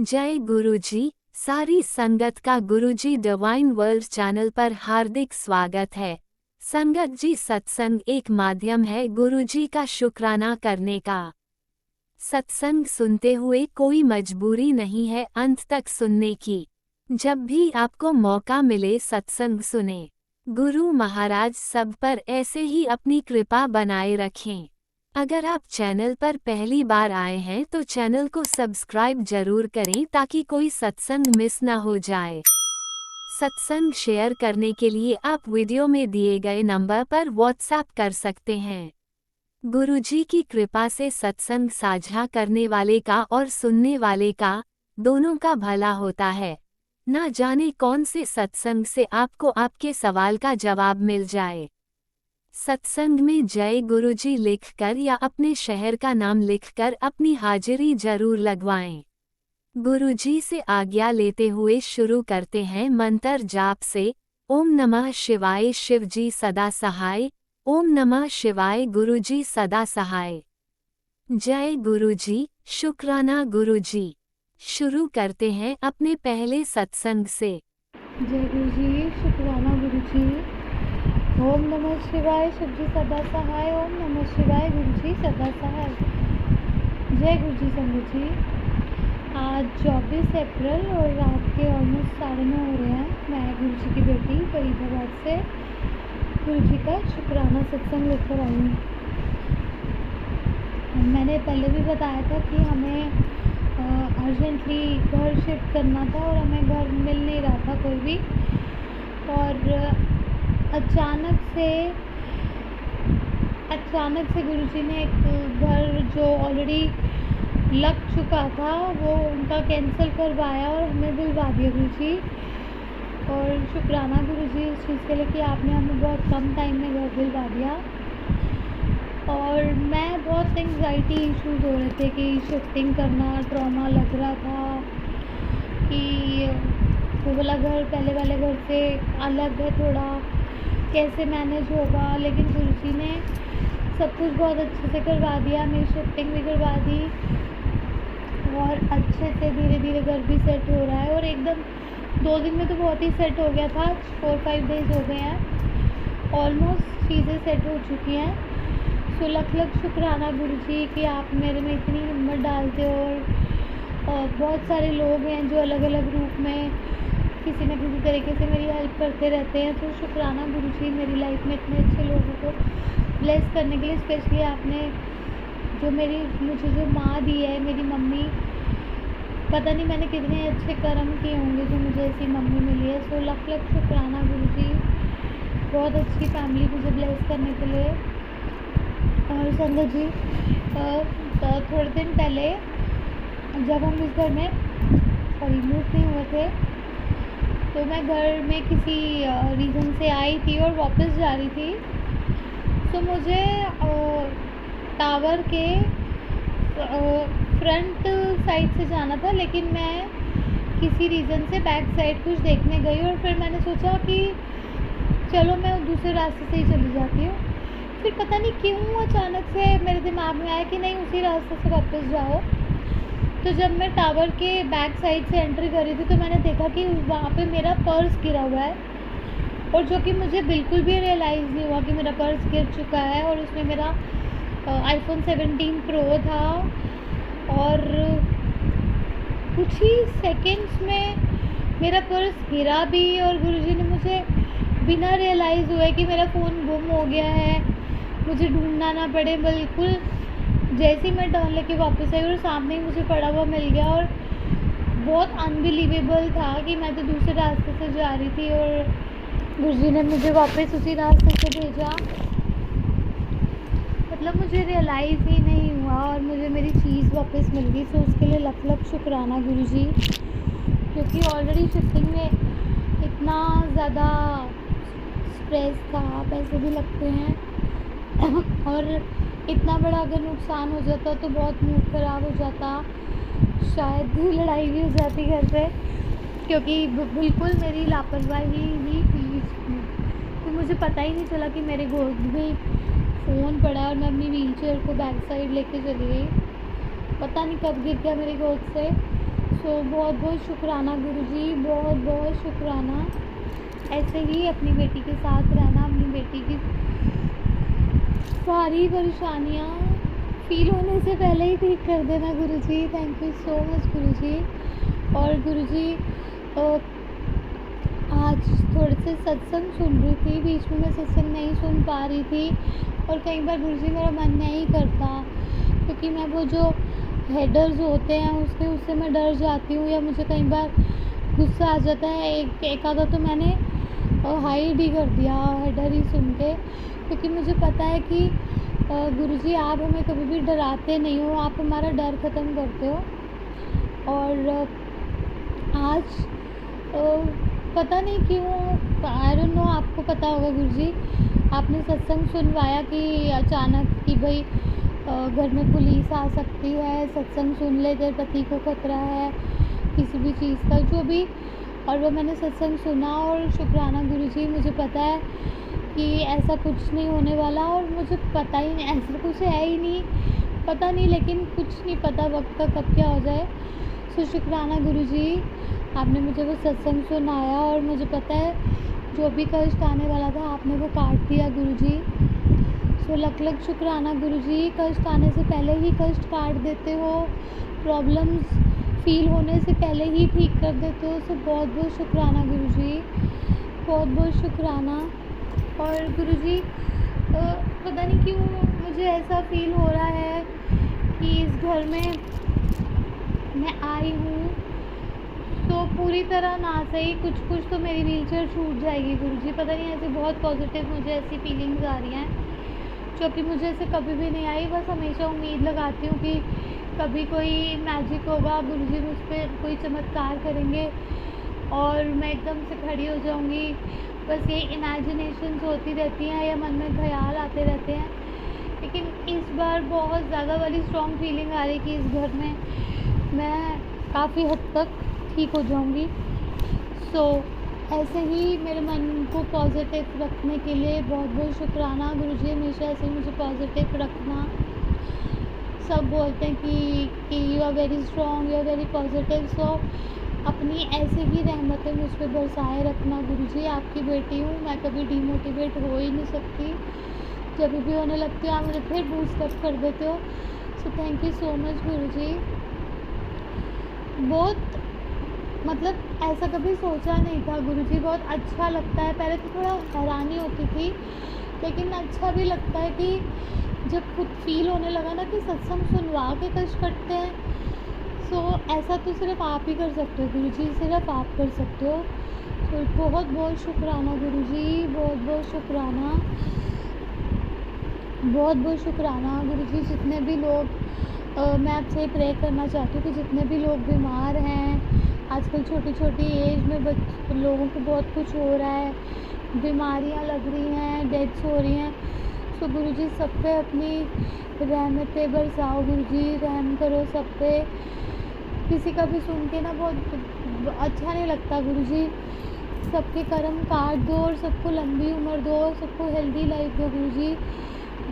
जय गुरुजी। सारी संगत का गुरुजी डिवाइन वर्ल्ड चैनल पर हार्दिक स्वागत है। संगत जी, सत्संग एक माध्यम है गुरुजी का शुक्राना करने का। सत्संग सुनते हुए कोई मजबूरी नहीं है अंत तक सुनने की। जब भी आपको मौका मिले सत्संग सुने। गुरु महाराज सब पर ऐसे ही अपनी कृपा बनाए रखें। अगर आप चैनल पर पहली बार आए हैं तो चैनल को सब्सक्राइब जरूर करें ताकि कोई सत्संग मिस ना हो जाए। सत्संग शेयर करने के लिए आप वीडियो में दिए गए नंबर पर व्हाट्सएप कर सकते हैं। गुरुजी की कृपा से सत्संग साझा करने वाले का और सुनने वाले का दोनों का भला होता है। ना जाने कौन से सत्संग से आपको आपके सवाल का जवाब मिल जाए। सत्संग में जय गुरुजी लिखकर या अपने शहर का नाम लिखकर अपनी हाजिरी जरूर लगवाएं। गुरुजी से आज्ञा लेते हुए शुरू करते हैं मंत्र जाप से। ओम नमः शिवाय, शिवजी सदा सहाय। ओम नमः शिवाय, गुरुजी सदा सहाय। जय गुरुजी, शुक्राना गुरुजी। शुरू करते हैं अपने पहले सत्संग से। जय गुरुजी, शुक्राना गुरुजी। ओम नमः शिवाय, शिवजी सदा सहाय। ओम नमः शिवाय, गुरुजी सदा सहाय। जय गुरुजी संगत जी। आज 24 अप्रैल और रात के ऑलमोस्ट 9:30 हो रहे हैं। मैं गुरुजी की बेटी फरीदाबाद से गुरुजी का शुक्राना सत्संग लेकर आई हूँ। मैंने पहले भी बताया था कि हमें अर्जेंटली घर शिफ्ट करना था और हमें घर मिल नहीं रहा था कोई भी। और अचानक से गुरुजी ने एक घर जो ऑलरेडी लग चुका था वो उनका कैंसिल करवाया और हमें दिलवा दिया गुरुजी। और शुक्राना गुरुजी इस चीज़ के लिए कि आपने हमें बहुत कम टाइम में घर दिलवा दिया। और मैं बहुत एंग्जाइटी इश्यूज़ हो रहे थे कि शिफ्टिंग करना ट्रॉमा लग रहा था कि वो वाला घर पहले वाले घर से अलग है, थोड़ा कैसे मैनेज होगा। लेकिन गुरुजी ने सब कुछ बहुत अच्छे से करवा दिया। मेरी शिफ्टिंग भी करवा दी और अच्छे से धीरे धीरे घर भी सेट हो रहा है। और एकदम 2 दिन में तो बहुत ही सेट हो गया था। 4-5 डेज़ हो गए हैं, ऑलमोस्ट चीज़ें सेट हो चुकी हैं। तो लख शुक्राना गुरुजी कि आप मेरे में इतनी हिम्मत डालते हो। और बहुत सारे लोग हैं जो अलग अलग रूप में किसी न किसी तरीके से मेरी हेल्प करते रहते हैं। तो शुक्राना गुरुजी, मेरी लाइफ में इतने अच्छे लोगों को ब्लेस करने के लिए। स्पेशली आपने मुझे जो माँ दी है, मेरी मम्मी, पता नहीं मैंने कितने अच्छे कर्म किए होंगे जो मुझे ऐसी मम्मी मिली है। सो लख शुक्राना गुरुजी, बहुत अच्छी फैमिली मुझे ब्लेस करने के लिए। और संगत जी, थोड़े दिन पहले जब हम इस घर में मूव नहीं हुए थे तो मैं घर में किसी रीज़न से आई थी और वापस जा रही थी। तो मुझे टावर के फ्रंट साइड से जाना था, लेकिन मैं किसी रीज़न से बैक साइड कुछ देखने गई। और फिर मैंने सोचा कि चलो मैं दूसरे रास्ते से ही चली जाती हूँ। फिर पता नहीं क्यों अचानक से मेरे दिमाग में आया कि नहीं, उसी रास्ते से वापस जाओ। तो जब मैं टावर के बैक साइड से एंट्री कर रही थी तो मैंने देखा कि वहाँ पे मेरा पर्स गिरा हुआ है। और जो कि मुझे बिल्कुल भी रियलाइज़ नहीं हुआ कि मेरा पर्स गिर चुका है। और उसमें मेरा iPhone 17 Pro था। और कुछ ही सेकंड्स में मेरा पर्स गिरा भी और गुरुजी ने मुझे बिना रियलाइज़ हुए कि मेरा फ़ोन गुम हो गया है, मुझे ढूंढना ना पड़े, बिल्कुल जैसे ही मैं टर्न लेके वापस आई और सामने ही मुझे पड़ा हुआ मिल गया। और बहुत अनबिलीवेबल था कि मैं तो दूसरे रास्ते से जा रही थी और गुरुजी ने मुझे वापस उसी रास्ते से भेजा। मतलब मुझे रियलाइज़ ही नहीं हुआ और मुझे मेरी चीज़ वापस मिल गई। तो उसके लिए लख शुक्राना गुरुजी, क्योंकि ऑलरेडी शिफ्टिंग में इतना ज़्यादा स्ट्रेस था, पैसे भी लगते हैं और इतना बड़ा अगर नुकसान हो जाता तो बहुत मूड ख़राब हो जाता, शायद लड़ाई भी हो जाती घर पे, क्योंकि बिल्कुल मेरी लापरवाही ही थी। तो मुझे पता ही नहीं चला कि मेरे गोद में फ़ोन पड़ा और मैं अपनी व्हील चेयर को बैक साइड लेके चली गई। पता नहीं कब गिर गया मेरी गोद से। सो बहुत बहुत शुक्राना गुरुजी, बहुत बहुत शुक्राना। ऐसे ही अपनी बेटी के साथ रहना, अपनी बेटी की सारी परेशानियाँ फ़ील होने से पहले ही ठीक कर देना गुरुजी। थैंक यू सो मच गुरुजी। और गुरुजी आज थोड़े से सत्संग सुन रही थी, बीच में मैं सत्संग नहीं सुन पा रही थी और कई बार गुरुजी मेरा मन नहीं करता, क्योंकि मैं वो जो हेडर्स होते हैं उससे मैं डर जाती हूँ, या मुझे कई बार गुस्सा आ जाता है। एक आधा तो मैंने हाइड ही कर दिया हेडर ही सुन के, क्योंकि मुझे पता है कि गुरुजी आप हमें कभी भी डराते नहीं हो, आप हमारा डर ख़त्म करते हो। और आज पता नहीं क्यों, आई डोंट नो, आपको पता होगा गुरुजी, आपने सत्संग सुनवाया कि अचानक कि भाई घर में पुलिस आ सकती है, सत्संग सुन ले, तेरे पति को खतरा है किसी भी चीज़ का, जो भी। और वो मैंने सत्संग सुना और शुक्राना गुरुजी, मुझे पता है कि ऐसा कुछ नहीं होने वाला, और मुझे पता ही नहीं, ऐसा कुछ है ही नहीं, पता नहीं, लेकिन कुछ नहीं पता वक्त का कब क्या हो जाए। सो शुक्राना गुरुजी, आपने मुझे वो सत्संग सुनाया और मुझे पता है जो भी कष्ट आने वाला था आपने वो काट दिया गुरुजी। सो लख लख शुक्राना गुरुजी, कष्ट आने से पहले ही कष्ट काट देते हो, प्रॉब्लम्स फ़ील होने से पहले ही ठीक कर देते हो। सो बहुत बहुत शुक्राना गुरुजी, बहुत बहुत शुक्राना। और गुरुजी पता नहीं क्यों मुझे ऐसा फ़ील हो रहा है कि इस घर में मैं आई हूँ तो पूरी तरह ना सही, कुछ तो मेरी व्हीलचेयर छूट जाएगी गुरुजी, पता नहीं, ऐसे बहुत पॉजिटिव मुझे ऐसी फीलिंग्स आ रही हैं जो कि मुझे ऐसे कभी भी नहीं आई। बस हमेशा उम्मीद लगाती हूँ कि कभी कोई मैजिक होगा, गुरुजी मुझ पर कोई चमत्कार करेंगे और मैं एकदम से खड़ी हो जाऊँगी। बस ये इमेजिनेशंस होती रहती हैं या मन में ख्याल आते रहते हैं, लेकिन इस बार बहुत ज़्यादा वाली स्ट्रॉन्ग फीलिंग आ रही कि इस घर में मैं काफ़ी हद तक ठीक हो जाऊँगी। सो ऐसे ही मेरे मन को पॉजिटिव रखने के लिए बहुत बहुत शुक्राना गुरुजी, हमेशा ऐसे ही मुझे पॉजिटिव रखना। सब बोलते हैं कि you are very strong, you are very positive. So अपनी ऐसे ही रहमतें मुझ पर बरसाए रखना गुरुजी। आपकी बेटी हूँ, मैं कभी डीमोटिवेट हो ही नहीं सकती, जब भी होने लगती हो आप मुझे फिर बूस्ट अप कर देते हो। So thank you so much गुरुजी। बहुत मतलब ऐसा कभी सोचा नहीं था गुरुजी, बहुत अच्छा लगता है। पहले तो थोड़ा हैरानी होती थी, लेकिन अच्छा भी लगता है कि जब खुद फील होने लगा ना कि सत्संग सुनवा के कष्ट कटते हैं। सो ऐसा तो सिर्फ आप ही कर सकते हो गुरुजी, सिर्फ आप कर सकते हो। तो बहुत बहुत शुक्राना गुरुजी, बहुत बहुत शुक्राना, बहुत बहुत शुक्राना गुरुजी। जितने भी लोग मैं आपसे प्रे करना चाहती हूँ कि जितने भी लोग बीमार हैं, आजकल छोटी छोटी एज में लोगों को बहुत कुछ हो रहा है, बीमारियाँ लग रही हैं, डेथ्स हो रही हैं। सो गुरुजी सब पे अपनी रहमतें बरसाओ गुरुजी, रहम करो सब पे। किसी का भी सुन के ना बहुत अच्छा नहीं लगता गुरुजी, सबके कर्म काट दो और सबको लंबी उम्र दो, सबको हेल्दी लाइफ दो गुरुजी।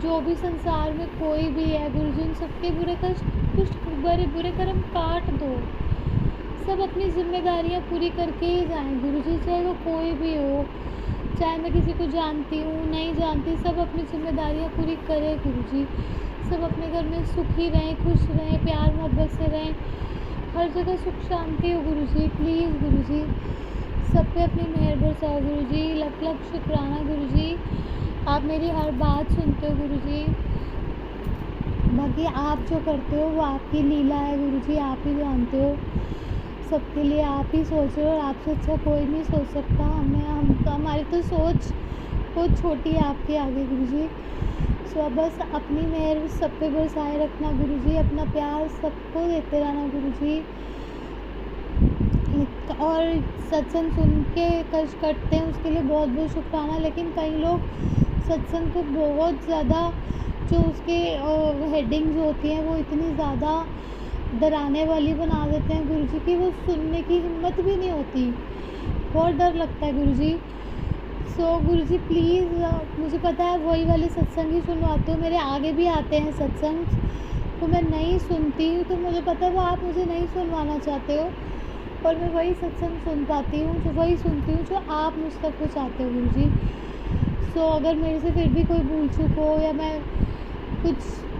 जो भी संसार में कोई भी है गुरुजी, उन सबके बुरे बुरे कर्म काट दो, सब अपनी जिम्मेदारियां पूरी करके ही जाएं गुरुजी, चाहे वो कोई भी हो, चाहे मैं किसी को जानती हूँ नहीं जानती, सब अपनी जिम्मेदारियां पूरी करें गुरुजी। सब अपने घर में सुखी रहें, खुश रहें, प्यार मोहब्बत से रहें, हर जगह सुख शांति हो गुरुजी। प्लीज़ गुरुजी सब पे अपनी मेहर बरसाओ गुरुजी। लख लख शुक्राना गुरुजी, आप मेरी हर बात सुनते हो गुरुजी। बाकी आप जो करते हो वो आपकी लीला है गुरुजी, आप ही जानते हो। सबके लिए आप ही सोच रहे हो और आपसे अच्छा कोई नहीं सोच सकता। हमारी तो सोच बहुत छोटी है आपके आगे गुरुजी। सो बस अपनी मेहर सब पे बरसाए रखना गुरुजी, अपना प्यार सबको देते रहना गुरुजी। और सत्संग सुन के कष्ट कटते हैं उसके लिए बहुत बहुत शुक्राना। लेकिन कई लोग सत्संग को बहुत ज़्यादा जो उसके हेडिंग्स होती हैं वो इतनी ज़्यादा डराने वाली बना देते हैं गुरुजी की वो सुनने की हिम्मत भी नहीं होती, बहुत डर लगता है गुरुजी। सो गुरुजी प्लीज़, मुझे पता है वही वाले सत्संग ही सुनवाते हो, मेरे आगे भी आते हैं सत्संग, वो मैं नहीं सुनती हूँ, तो मुझे पता है वो आप मुझे नहीं सुनवाना चाहते हो, और मैं वही सत्संग सुन पाती हूँ, जो वही सुनती हूँ जो आप मुझ तक पहुँचाते हो गुरुजी। सो अगर मेरे से फिर भी कोई भूल चूक हो या मैं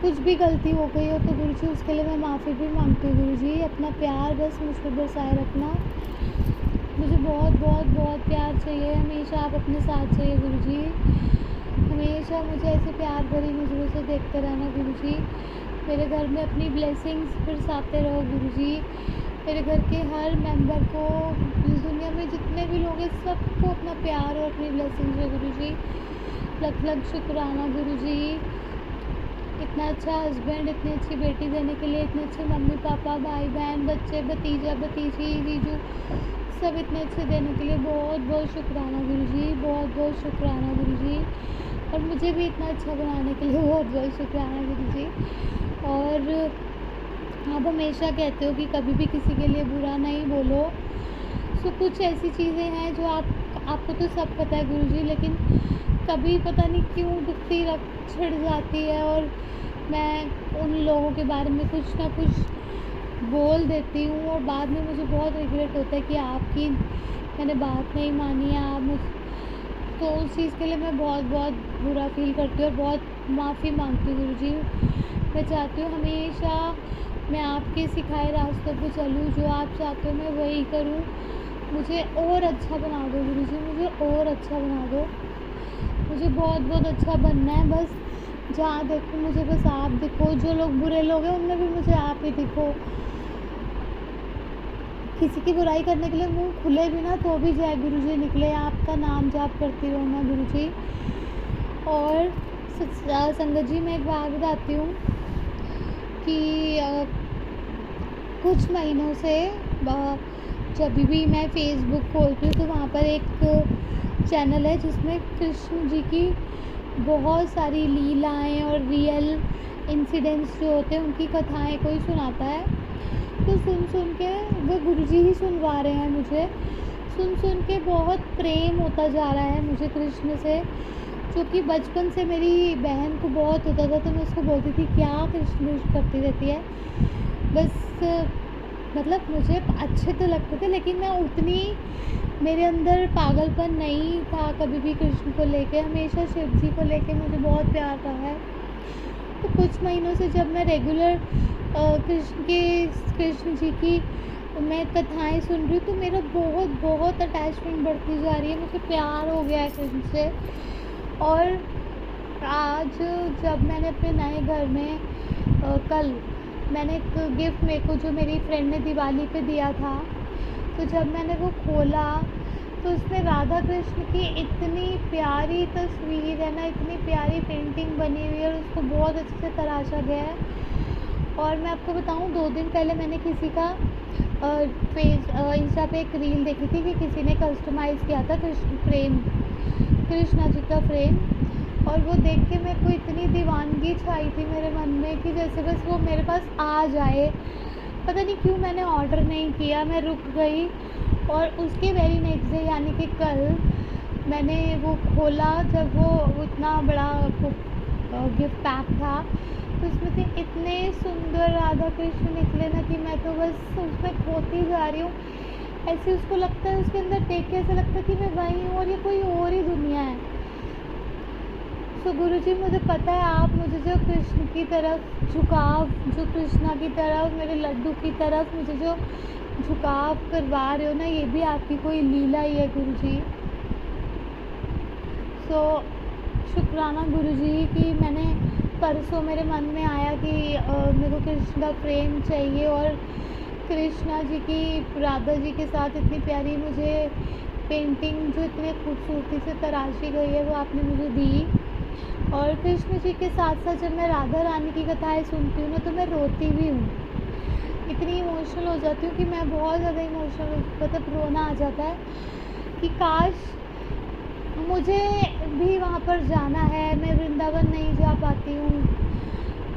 कुछ भी गलती हो गई हो तो गुरुजी उसके लिए मैं माफ़ी भी मांगती हूँ गुरुजी। अपना प्यार बस मुझ पर बरसाए रखना। मुझे बहुत बहुत बहुत प्यार चाहिए, हमेशा आप अपने साथ चाहिए गुरुजी। हमेशा मुझे ऐसे प्यार भरी नज़रों से देखते रहना गुरुजी। मेरे घर में अपनी ब्लेसिंग्स बरसाते रहो गुरुजी। मेरे घर के हर मेंबर को, इस दुनिया में जितने भी लोग हैं सबको अपना प्यार और अपनी ब्लेसिंग्स हो गुरुजी। लख लख शुक्राना गुरुजी, इतना अच्छा हस्बैंड, इतनी अच्छी बेटी देने के लिए, इतने अच्छे मम्मी पापा, भाई बहन, बच्चे, भतीजा भतीजी, जीजू, सब इतने अच्छे देने के लिए बहुत बहुत शुक्राना गुरुजी। बहुत बहुत शुक्राना गुरुजी। और मुझे भी इतना अच्छा बनाने के लिए बहुत बहुत शुक्राना गुरुजी। और आप हमेशा कहते हो कि कभी भी किसी के लिए बुरा नहीं बोलो। सो कुछ ऐसी चीज़ें हैं जो आपको तो सब पता है गुरुजी, लेकिन कभी पता नहीं क्यों दुखती रख छिड़ जाती है और मैं उन लोगों के बारे में कुछ ना कुछ बोल देती हूँ और बाद में मुझे बहुत रिग्रेट होता है कि आपकी मैंने बात नहीं मानी है, आप मुझ तो उस चीज़ के लिए मैं बहुत बहुत बुरा फील करती हूँ और बहुत माफ़ी मांगती हूँ गुरुजी। मैं चाहती हूँ हमेशा मैं आपके सिखाए रास्तों पे चलूँ, जो आप चाहते हो मैं वही करूँ। मुझे और अच्छा बना दो गुरुजी, मुझे और अच्छा बना दो। मुझे बहुत बहुत अच्छा बनना है, बस जहाँ देखो मुझे बस आप दिखो। जो लोग बुरे लोग हैं उनमें भी मुझे आप ही दिखो। किसी की बुराई करने के लिए मुंह खुले भी ना तो भी जय गुरुजी निकले। आपका नाम जाप करती रहूँ मैं गुरुजी। और संगत जी, मैं एक बात बताती हूँ कि कुछ महीनों से जब भी मैं फेसबुक खोलती हूँ तो वहाँ पर एक चैनल है जिसमें कृष्ण जी की बहुत सारी लीलाएं और रियल इंसिडेंट्स जो होते हैं उनकी कथाएं कोई सुनाता है। तो सुन के वो गुरुजी ही सुनवा रहे हैं मुझे। सुन के बहुत प्रेम होता जा रहा है मुझे कृष्ण से, जो कि बचपन से मेरी बहन को बहुत होता था। तो मैं उसको बोलती थी क्या कृष्ण करती रहती है, बस मतलब मुझे अच्छे तो लगते थे लेकिन मैं उतनी, मेरे अंदर पागलपन नहीं था कभी भी कृष्ण को लेके। हमेशा शिव जी को लेके मुझे बहुत प्यार रहा है। तो कुछ महीनों से जब मैं रेगुलर कृष्ण जी की मैं कथाएं सुन रही हूँ तो मेरा बहुत बहुत अटैचमेंट बढ़ती जा रही है। मुझे प्यार हो गया है कृष्ण से। और आज जब मैंने अपने नए घर में कल मैंने एक गिफ्ट मेरे को जो मेरी फ्रेंड ने दिवाली पे दिया था, तो जब मैंने वो खोला तो उसमें राधा कृष्ण की इतनी प्यारी तस्वीर है ना, इतनी प्यारी पेंटिंग बनी हुई है और उसको बहुत अच्छे से तराशा गया है। और मैं आपको बताऊं, 2 दिन पहले मैंने किसी का इंस्टा पे एक रील देखी थी कि किसी ने कस्टमाइज़ किया था कृष्णा जी का फ्रेम, और वो देख के मेरे को इतनी दीवानगी छाई थी मेरे मन में कि जैसे बस वो मेरे पास आ जाए। पता नहीं क्यों मैंने ऑर्डर नहीं किया, मैं रुक गई। और उसके वेरी नेक्स्ट डे यानी कि कल मैंने वो खोला, जब वो इतना बड़ा गिफ्ट पैक था तो उसमें से इतने सुंदर राधा कृष्ण निकले ना कि मैं तो बस उसमें खोती जा रही हूँ। ऐसे उसको लगता है, उसके अंदर देख के ऐसा लगता है कि मैं वही हूँ और ये कोई और ही दुनिया है। तो गुरुजी, मुझे पता है आप मुझे जो कृष्ण की तरफ झुकाव, जो कृष्णा की तरफ, मेरे लड्डू की तरफ मुझे जो झुकाव करवा रहे हो ना, ये भी आपकी कोई लीला ही है गुरुजी। सो शुक्राना गुरुजी कि मैंने परसों मेरे मन में आया कि मेरे को कृष्ण का प्रेम चाहिए और कृष्णा जी की राधा जी के साथ इतनी प्यारी मुझे पेंटिंग जो इतने खूबसूरती से तराशी गई है वो आपने मुझे दी। और कृष्ण जी के साथ साथ जब मैं राधा रानी की कथाएं सुनती हूँ ना तो मैं रोती भी हूँ, इतनी इमोशनल हो जाती हूँ कि मैं बहुत ज़्यादा इमोशनल, मतलब रोना आ जाता है कि काश मुझे भी वहाँ पर जाना है। मैं वृंदावन नहीं जा पाती हूँ,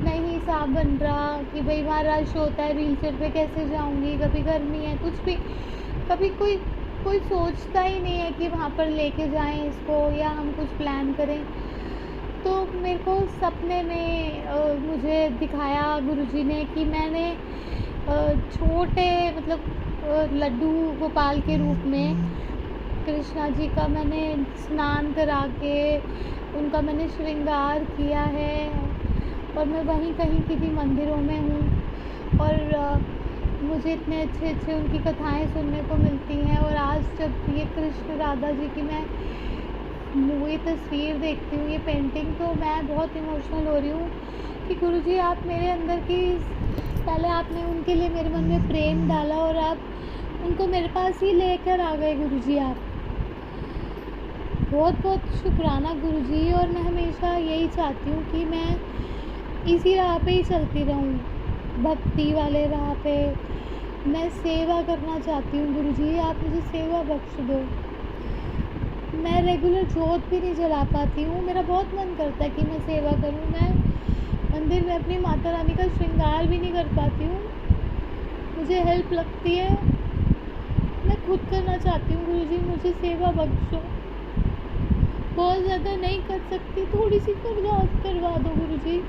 नहीं हिसाब बन रहा कि भाई वहाँ रश होता है, व्हील चेयर पे कैसे जाऊँगी, कभी गर्मी है, कुछ भी, कभी कोई सोचता ही नहीं है कि वहाँ पर लेके जाएं इसको या हम कुछ प्लान करें। तो मेरे को सपने में मुझे दिखाया गुरुजी ने कि मैंने छोटे मतलब लड्डू गोपाल के रूप में कृष्णा जी का मैंने स्नान करा के उनका मैंने श्रृंगार किया है और मैं वहीं कहीं किसी मंदिरों में हूँ और मुझे इतने अच्छे अच्छे उनकी कथाएं सुनने को मिलती हैं। और आज जब ये कृष्ण राधा जी की मैं ये तस्वीर देखती हूँ, ये पेंटिंग, तो मैं बहुत इमोशनल हो रही हूँ कि गुरुजी आप मेरे अंदर की पहले आपने उनके लिए मेरे मन में प्रेम डाला और आप उनको मेरे पास ही लेकर आ गए गुरुजी। आप बहुत बहुत शुक्राना गुरुजी। और मैं हमेशा यही चाहती हूँ कि मैं इसी राह पे ही चलती रहूँ, भक्ति वाले राह पे। मैं सेवा करना चाहती हूँ गुरुजी, आप मुझे सेवा बख्श दो। मैं रेगुलर जोत भी नहीं जला पाती हूँ, मेरा बहुत मन करता है कि मैं सेवा करूँ। मैं मंदिर में अपनी माता रानी का श्रृंगार भी नहीं कर पाती हूँ, मुझे हेल्प लगती है। मैं खुद करना चाहती हूँ गुरुजी, मुझे सेवा बख्शो। बहुत ज़्यादा नहीं कर सकती, थोड़ी सी करवा दो गुरुजी।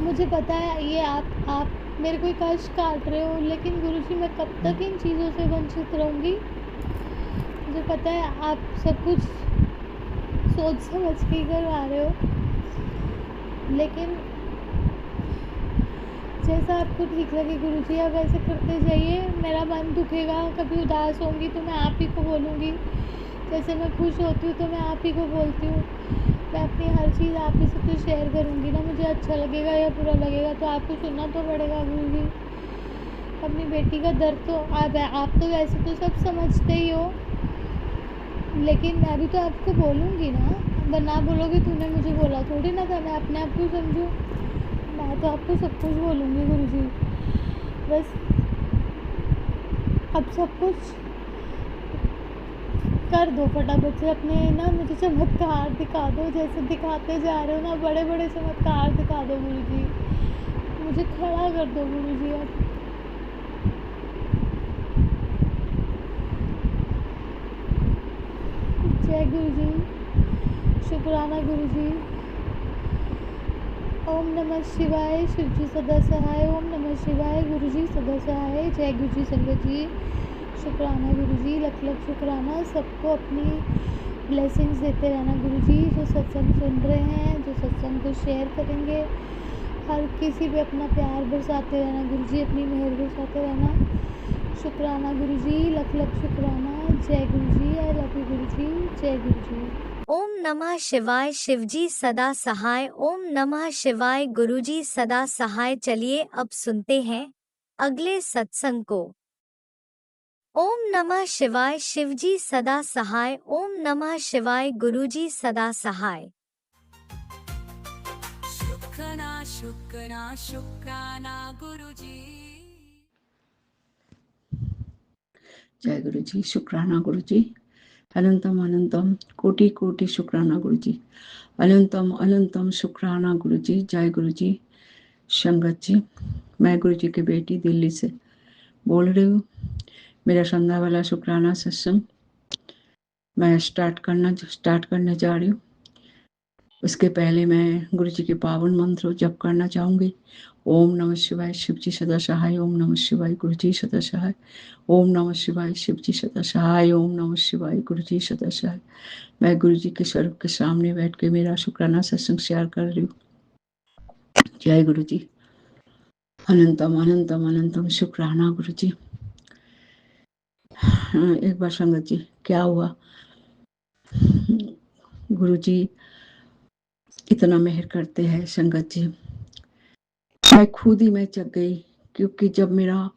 मुझे पता है ये आप मेरे कोई कष्ट काट रहे हो, लेकिन गुरुजी मैं कब तक इन चीज़ों से वंचित रहूँगी। मुझे पता है आप सब कुछ सोच समझ के ही करवा रहे हो, लेकिन जैसा आपको ठीक लगे गुरुजी आप वैसे करते जाइए। मेरा मन दुखेगा, कभी उदास होंगी तो मैं आप ही को बोलूँगी, जैसे मैं खुश होती हूँ तो मैं आप ही को बोलती हूँ। मैं अपनी हर चीज़ आप ही से तो शेयर करूँगी ना, मुझे अच्छा लगेगा या बुरा लगेगा तो आपको सुनना तो पड़ेगा गुरुजी। अपनी बेटी का दर्द तो आप तो वैसे तो सब समझते ही हो, लेकिन मैं भी तो आपको बोलूँगी ना, वरना बोलोगे तूने मुझे बोला थोड़ी ना था, मैं अपने आप को समझूँ। मैं तो आपको सब कुछ बोलूँगी गुरुजी, बस अब सब कुछ कर दो फटाफट से। अपने ना मुझे चमत्कार दिखा दो, जैसे दिखाते जा रहे हो ना, बड़े बड़े चमत्कार दिखा दो गुरुजी, मुझे खड़ा कर दो गुरुजी। अब जय गुरुजी, शुक्राना गुरुजी। ओम नमः शिवाय, शिवजी सदा सहाय। ओम नमः शिवाय, गुरुजी सदा सहाय। जय गुरुजी संगत जी, शुक्राना गुरुजी, लख लख शुक्राना। सबको अपनी ब्लेसिंग्स देते रहना गुरुजी, जो सत्संग सुन रहे हैं, जो सत्संग को शेयर करेंगे, हर किसी पे अपना प्यार बरसाते रहना गुरुजी, अपनी मेहर बरसाते रहना। शुक्राना गुरुजी, लख लख शुक्राना। जय गुरुजी, आई लव यू गुरुजी, जय गुरुजी। ओम नमः शिवाय, शिवजी सदा सहाय। ओम नमः शिवाय, गुरुजी सदा सहाय। चलिए अब सुनते हैं अगले सत्संग को। ओम नमः शिवाय, शिवजी सदा सहाय। ओम नमः शिवाय, गुरुजी सदा सहाय। शुक्राना शुक्राना शुक्राना गुरुजी। जय गुरुजी, शुक्राना गुरुजी। अनंतम अनंतम कोटि कोटि शुक्राना गुरुजी। अनंतम अनंतम शुक्राना गुरुजी। जय गुरुजी संगत जी, मैं गुरुजी की बेटी दिल्ली से बोल रही हूँ। मेरा संध्या वाला शुक्राना सत्संग मैं स्टार्ट करने जा रही हूँ। उसके पहले मैं गुरुजी के पावन मंत्र जप करना चाहूँगी। ओम नमः शिवाय, शिवजी सदा सहाय। ओम नमः शिवाय, गुरुजी सदा सहाय। ओम नमः शिवाय, शिवजी सदा सहाय। ओम नमः शिवाय, गुरुजी सदा सहाय। मैं गुरुजी के स्वरूप के सामने बैठ के मेरा शुक्राना सत्संग शेयर कर रही हूँ। जय गुरुजी। अनंतम अनंतम अनंतम शुक्राना गुरुजी। एक बार संगत जी, क्या हुआ, गुरुजी इतना मेहर करते हैं संगत जी। मैं खुद ही मैं चक गई, क्योंकि जब मेरा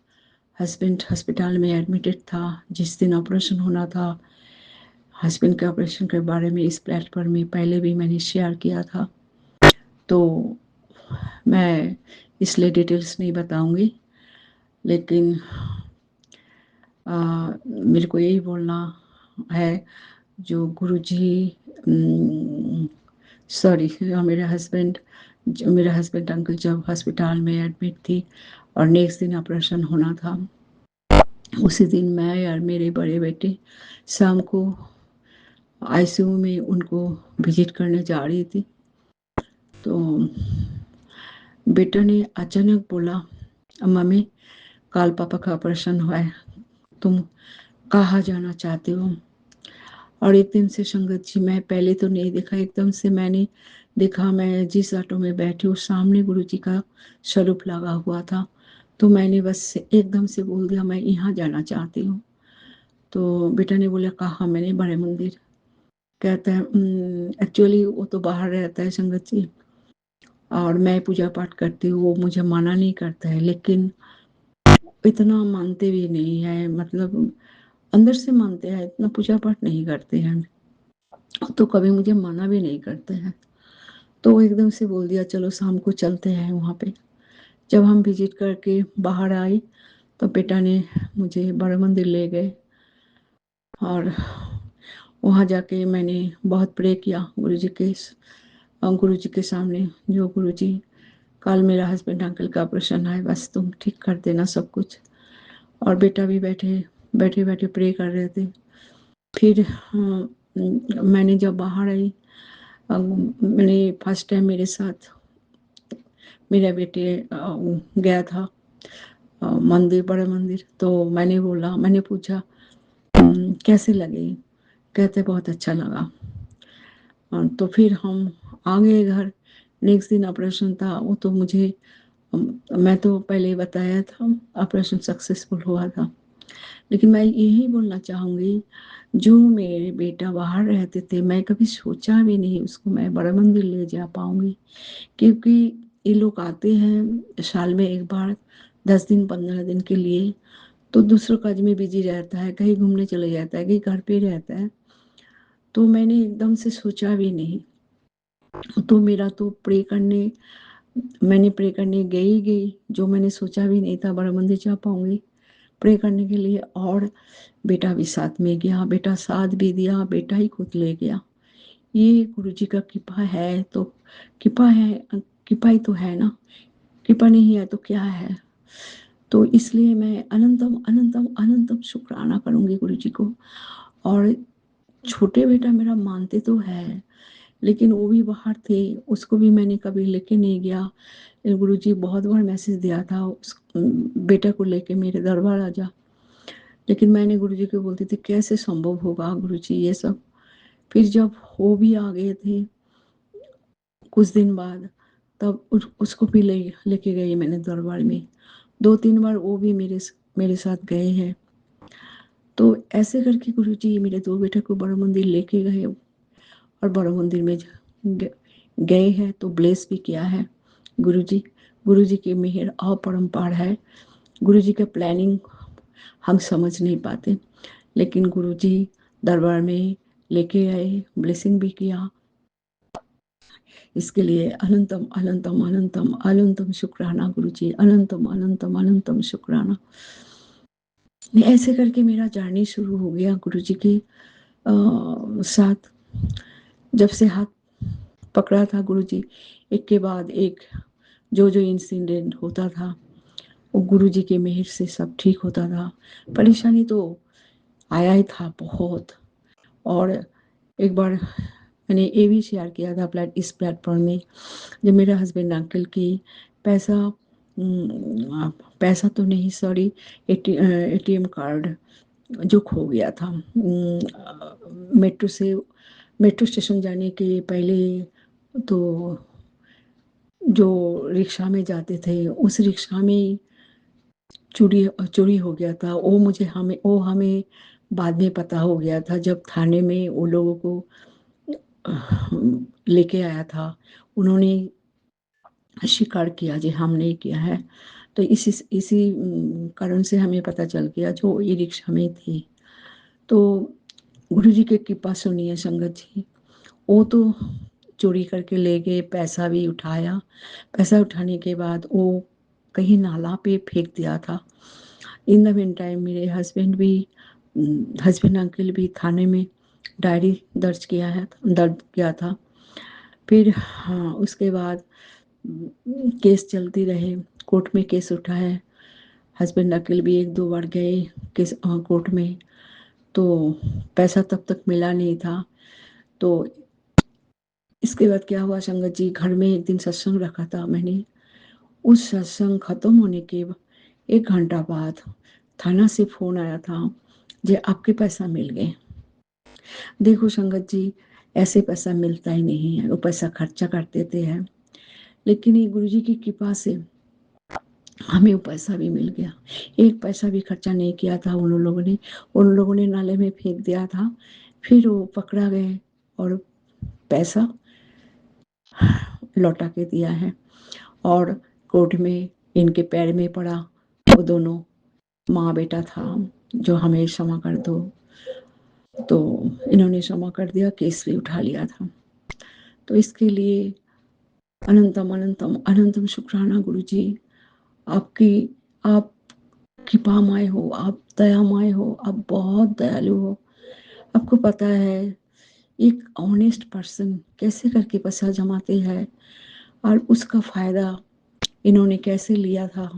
हस्बैंड हॉस्पिटल में एडमिटेड था, जिस दिन ऑपरेशन होना था, हस्बैंड के ऑपरेशन के बारे में इस प्लेटफॉर्म में पहले भी मैंने शेयर किया था, तो मैं इसलिए डिटेल्स नहीं बताऊंगी, लेकिन मेरे को यही बोलना है, जो गुरुजी सॉरी मेरे हस्बैंड अंकल जब हॉस्पिटल में एडमिट थी और नेक्स्ट दिन ऑपरेशन होना था, उसी दिन मैं और मेरे बड़े बेटे शाम को आईसीयू में उनको विजिट करने जा रही थी। तो बेटा ने अचानक बोला, मम्मी कल पापा का ऑपरेशन हुआ है, तुम कहाँ जाना चाहते हो? और एकदम से संगत जी, मैं पहले तो नहीं देखा, एकदम से मैंने देखा, मैं जिस ऑटो में बैठी हूँ सामने गुरुजी का स्वरूप लगा हुआ था। तो मैंने बस एकदम से बोल दिया, मैं यहाँ जाना चाहती हूँ। तो बेटा ने बोला, कहाँ? मैंने बड़े मंदिर। कहता है एक्चुअली वो तो बाहर रहता है संगत जी, और मैं पूजा पाठ करती हूँ, वो मुझे मना नहीं करता है, लेकिन इतना मानते भी नहीं है, मतलब अंदर से मानते हैं, इतना पूजा पाठ नहीं करते हैं, तो कभी मुझे मना भी नहीं करते हैं। तो वो एकदम से बोल दिया, चलो शाम को चलते हैं वहाँ पे। जब हम विजिट करके बाहर आए तो बेटा ने मुझे बड़े मंदिर ले गए, और वहाँ जाके मैंने बहुत प्रे किया गुरुजी के सामने, जो गुरुजी कल मेरा हस्बैंड अंकल का ऑपरेशन है, बस तुम ठीक कर देना सब कुछ। और बेटा भी बैठे बैठे बैठे प्रे कर रहे थे। फिर मैंने जब बाहर आई, मैंने फर्स्ट टाइम मेरे साथ मेरा बेटे गया था मंदिर, बड़े मंदिर। तो मैंने पूछा कैसे लगे? कहते बहुत अच्छा लगा। तो फिर हम आ गए घर। नेक्स्ट दिन ऑपरेशन था, वो तो मुझे मैं तो पहले ही बताया था ऑपरेशन सक्सेसफुल हुआ था। लेकिन मैं यही बोलना चाहूँगी, जो मेरे बेटा बाहर रहते थे, मैं कभी सोचा भी नहीं उसको मैं बड़ा मंदिर ले जा पाऊँगी, क्योंकि ये लोग आते हैं साल में एक बार 10 दिन 15 दिन के लिए, तो दूसरों काज में बिजी रहता है, कहीं घूमने चले जाता है, कहीं घर पे रहता है। तो मैंने एकदम से सोचा भी नहीं। तो मेरा तो मैंने प्रे करने गई, जो मैंने सोचा भी नहीं था बड़ा मंदिर जा पाऊंगी प्रे करने के लिए। और बेटा भी साथ में गया, बेटा साथ भी दिया, बेटा ही खुद ले गया। ये गुरुजी का कृपा है, तो कृपा है, कृपा ही तो है ना, कृपा नहीं है तो क्या है? तो इसलिए मैं अनंतम अनंतम अनंतम शुक्राना करूंगी गुरुजी को। और छोटे बेटा मेरा मानते तो है, लेकिन वो भी बाहर थे, उसको भी मैंने कभी लेके नहीं गया। गुरुजी बहुत बार मैसेज दिया था उस बेटा को लेके मेरे दरबार आ जा, लेकिन मैंने गुरुजी को बोलती थी कैसे संभव होगा गुरुजी ये सब। फिर जब वो भी आ गए थे कुछ दिन बाद, तब उसको भी लेके गई मैंने दरबार में। 2-3 बार वो भी मेरे साथ गए हैं। तो ऐसे करके गुरुजी मेरे 2 बेटे को बड़ा मंदिर लेके गए, और बड़ा मंदिर में गए हैं तो ब्लेस भी किया है गुरुजी। गुरुजी की मेहर अपरंपार है। गुरुजी का प्लानिंग हम समझ नहीं पाते, लेकिन गुरुजी दरबार में लेके आए, ब्लेसिंग भी किया। इसके लिए अनंतम अनंतम अनंतम अनंतम शुक्राना गुरुजी, अनंतम अनंतम अनंतम शुक्राना। ऐसे करके मेरा जर्नी शुरू हो गया गुरुजी के साथ। जब से हाथ पकड़ा था गुरुजी, एक के बाद एक जो जो इंसिडेंट होता था, वो गुरुजी के मेहर से सब ठीक होता था। परेशानी तो आया ही था बहुत। और एक बार मैंने ये भी शेयर किया था इस प्लेटफॉर्म में, जब मेरे हस्बैंड अंकल की पैसा तो नहीं, सॉरी, एटीएम कार्ड जो खो गया था मेट्रो स्टेशन जाने के पहले। तो जो रिक्शा में जाते थे, उस रिक्शा में चोरी हो गया था। वो हमें बाद में पता हो गया था, जब थाने में वो लोगों को लेके आया था, उन्होंने स्वीकार किया जी हम नहीं किया है। तो इसी कारण से हमें पता चल गया जो ई रिक्शा में थी। तो गुरुजी की कृपा सुनिए संगत जी, वो तो चोरी करके ले गए, पैसा भी उठाया। पैसा उठाने के बाद वो कहीं नाला पे फेंक दिया था। इन द मीन टाइम मेरे हस्बैंड अंकल भी थाने में डायरी दर्ज किया था। फिर हाँ, उसके बाद केस चलती रहे, कोर्ट में केस उठा है। हस्बैंड अंकल भी 1-2 बार गए कोर्ट में। तो पैसा तब तक मिला नहीं था। तो इसके बाद क्या हुआ संगत जी, घर में एक दिन सत्संग रखा था मैंने। उस सत्संग खत्म होने के 1 घंटा बाद थाना से फोन आया था, जे आपके पैसा मिल गए। देखो संगत जी, ऐसे पैसा मिलता ही नहीं है, वो पैसा खर्चा कर देते हैं। लेकिन ये गुरु जी की कृपा से हमें वो पैसा भी मिल गया। 1 पैसा भी खर्चा नहीं किया था उन लोगों ने नाले में फेंक दिया था। फिर वो पकड़ा गए और पैसा लौटा के दिया है। और कोर्ट में इनके पैर में पड़ा, वो दोनों माँ बेटा था, जो हमें क्षमा कर दो। तो इन्होंने क्षमा कर दिया, केस भी उठा लिया था। तो इसके लिए अनंतम अनंतम अनंतम शुक्राना गुरु जी। आप कृपामय हो, आप दयामय हो, आप बहुत दयालु हो। आपको पता है एक ऑनेस्ट पर्सन कैसे करके पैसा जमाते हैं और उसका फायदा इन्होंने कैसे लिया था।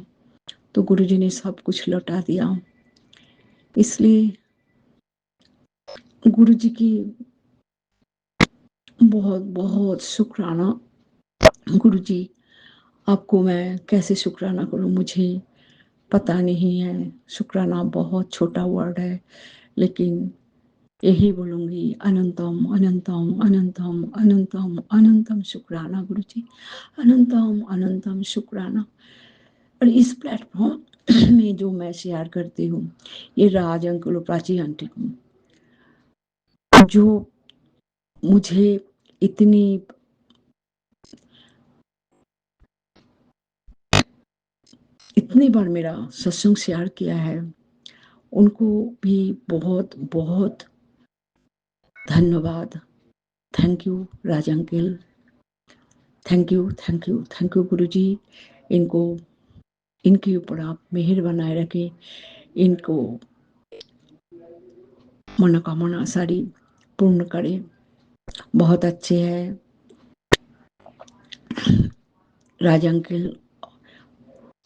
तो गुरुजी ने सब कुछ लौटा दिया। इसलिए गुरुजी की बहुत बहुत शुक्राना। गुरुजी, आपको मैं कैसे शुक्राना करूं, मुझे पता नहीं है। शुक्राना बहुत छोटा वर्ड है, लेकिन यही बोलूंगी, अनंतम अनंतम अनंतम अनंतम अनंतम शुक्राना गुरुजी, अनंतम अनंतम शुक्राना। और इस प्लेटफॉर्म में जो मैं शेयर करती हूँ, ये राज अंकल और प्राची आंटी को, जो मुझे इतनी बार मेरा सत्संग शेयर किया है, उनको भी बहुत बहुत धन्यवाद। Thank you Raj uncle, thank you thank you thank you गुरुजी। इनके ऊपर आप मेहर बनाए रखें, इनको मनोकामना सारी पूर्ण करें। बहुत अच्छे हैं राज अंकल,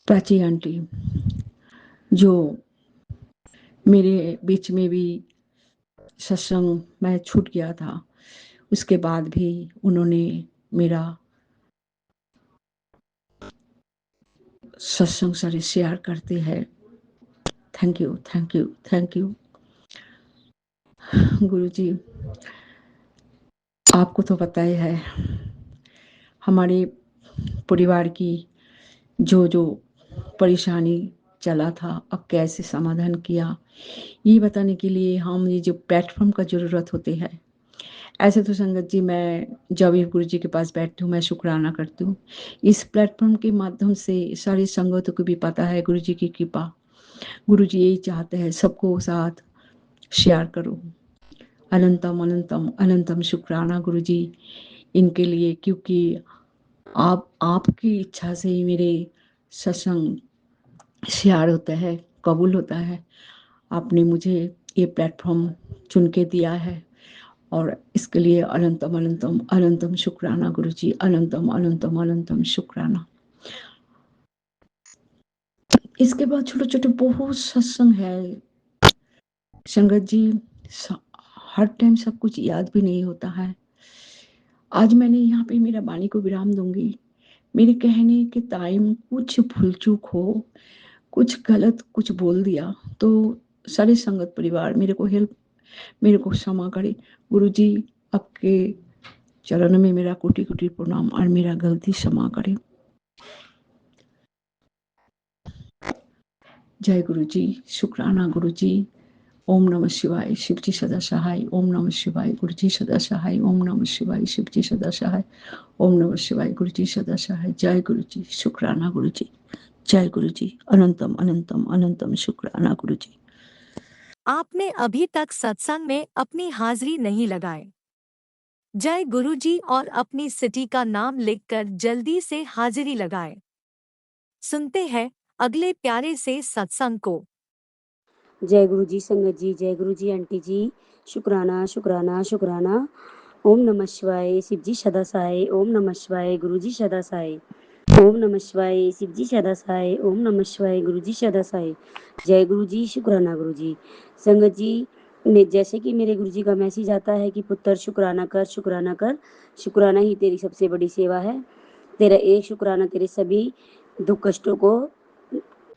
प्राची आंटी, जो मेरे बीच में भी सत्संग में छूट गया था, उसके बाद भी उन्होंने मेरा सत्संग सारे शेयर करते हैं। Thank you thank you thank you गुरुजी। आपको तो पता ही है हमारे परिवार की जो जो परेशानी चला था, अब कैसे समाधान किया, ये बताने के लिए हम ये जो प्लेटफॉर्म का ज़रूरत होते हैं। ऐसे तो संगत जी, मैं जब भी गुरु जी के पास बैठती हूँ मैं शुक्राना करती हूँ। इस प्लेटफॉर्म के माध्यम से सारी संगतों को भी पता है गुरु जी की कृपा। गुरु जी यही चाहते हैं सबको साथ शेयर करो। अनंतम अनंतम अनंतम शुक्राना गुरु जी इनके लिए, क्योंकि आपकी इच्छा से ही मेरे सत्संग शेयर होता है, कबूल होता है। आपने मुझे ये प्लेटफॉर्म चुन के दिया है, और इसके लिए अनंतम अनंतम अनंतम शुक्राना गुरु जी, अनंतम अनंतम अनंतम शुक्राना। इसके बाद छोटे छोटे बहुत सत्संग है संगत जी, हर टाइम सब कुछ याद भी नहीं होता है। आज मैंने यहाँ पे मेरा वाणी को विराम दूंगी। मेरे कहने के टाइम कुछ भूल चूक हो, कुछ गलत कुछ बोल दिया, तो सारे संगत परिवार मेरे को क्षमा करे। गुरु जी, आपके चरण में मेरा कोटि कोटि प्रणाम, और मेरा गलती क्षमा करे। जय गुरु जी, शुक्राना गुरु जी। ओम नमः शिवाय, शिव जी सदा सहाय। ओम नमः शिवाय, गुरु जी सदा सहाय। ओम नमः शिवाय, शिव जी सदा सहाय। ओम नमः शिवाय, गुरु जी सदा सहाय। जय गुरु जी, शुक्राना गुरु जी। जय गुरु जी, अनंतम अनंतम अनंतम शुक्राना गुरु जी। आपने अभी तक सत्संग में अपनी हाजिरी नहीं लगाए। जय गुरु जी और अपनी सिटी का नाम लिखकर जल्दी से हाजिरी लगाए। सुनते हैं अगले प्यारे से सत्संग को। जय गुरु जी संगत जी, जय गुरु जी आंटी जी, शुक्राना शुक्राना शुक्राना। ओम नमः शिवाय, शिव जी सदा सहाय। ओम नमः शिवाय, गुरु जी सदा सहाय। ओम नमः शिवाय, शिव जी सदा सहाय। ओम नमः शिवाय, गुरु जी सदा सहाय। जय गुरु जी, शुक्राना गुरु जी। संगत जी, जैसे कि मेरे गुरुजी का मैसेज आता है कि पुत्र शुक्राना कर, शुक्राना कर, शुक्राना ही तेरी सबसे बड़ी सेवा है। तेरा एक शुक्राना तेरे सभी दुख कष्टों को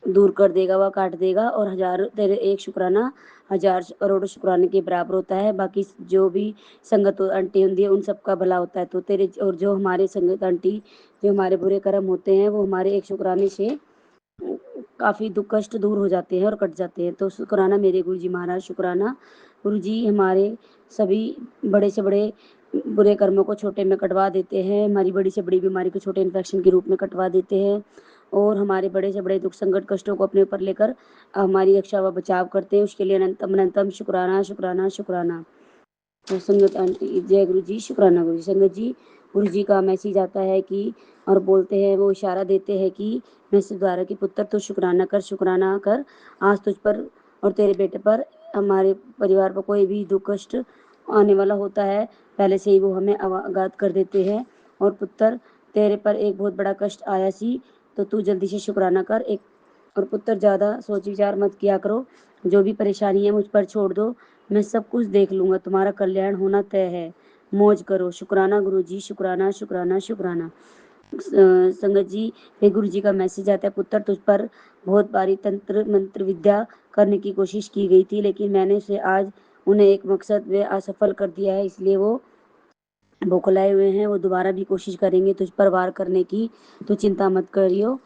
दूर कर देगा, व काट देगा, और हजार तेरे एक शुक्राना हजार करोड़ शुक्राने के बराबर होता है। बाकी जो भी संगत आंटी होती है उन सबका भला होता है। तो तेरे और जो हमारे संगत आंटी जो हमारे बुरे कर्म होते हैं वो हमारे एक शुक्राने से काफ़ी दुख कष्ट दूर हो जाते हैं और कट जाते हैं। तो शुक्राना मेरे गुरुजी महाराज, शुक्राना गुरुजी हमारे सभी बड़े से बड़े बुरे कर्मों को छोटे में कटवा देते हैं, हमारी बड़ी से बड़ी बीमारी को छोटे इन्फेक्शन के रूप में कटवा देते हैं, और हमारे बड़े से बड़े दुख संकट कष्टों को अपने ऊपर लेकर हमारी रक्षा व बचाव करते हैं। उसके लिए अनंतम अनंतम शुक्राना, शुक्राना, शुक्राना। तो संगत आंटी जय गुरु जी, शुक्राना गुरु जी। संगत जी, गुरु जी का मैसेज आता है कि और बोलते हैं, वो इशारा देते हैं कि मैसेज द्वारा कि पुत्र तो शुक्राना कर, शुक्राना कर, आज तुझ पर और तेरे बेटे पर, हमारे परिवार पर कोई भी दुख कष्ट आने वाला होता है पहले से ही वो हमें अवगत कर देते हैं। और पुत्र तेरे पर एक बहुत बड़ा कष्ट आया सी, तो तू जल्दी से शुक्राना कर। एक और पुत्र ज़्यादा सोच विचार मत किया करो, जो भी परेशानी है मुझ पर छोड़ दो, मैं सब कुछ देख लूँगा, तुम्हारा कल्याण होना तय है, मौज करो। शुक्राना गुरुजी, शुक्राना, शुक्राना, शुक्राना। संगत जी, फिर गुरु जी का मैसेज आता है, पुत्र तुझ पर बहुत बारी तंत्र मंत्र विद्या करने की कोशिश की गई थी, लेकिन मैंने उसे आज उन्हें एक मकसद में असफल कर दिया है, इसलिए वो बौखलाए हुए हैं। वो दोबारा भी कोशिश करेंगे तुझ पर वार करने की, तो चिंता मत करियो।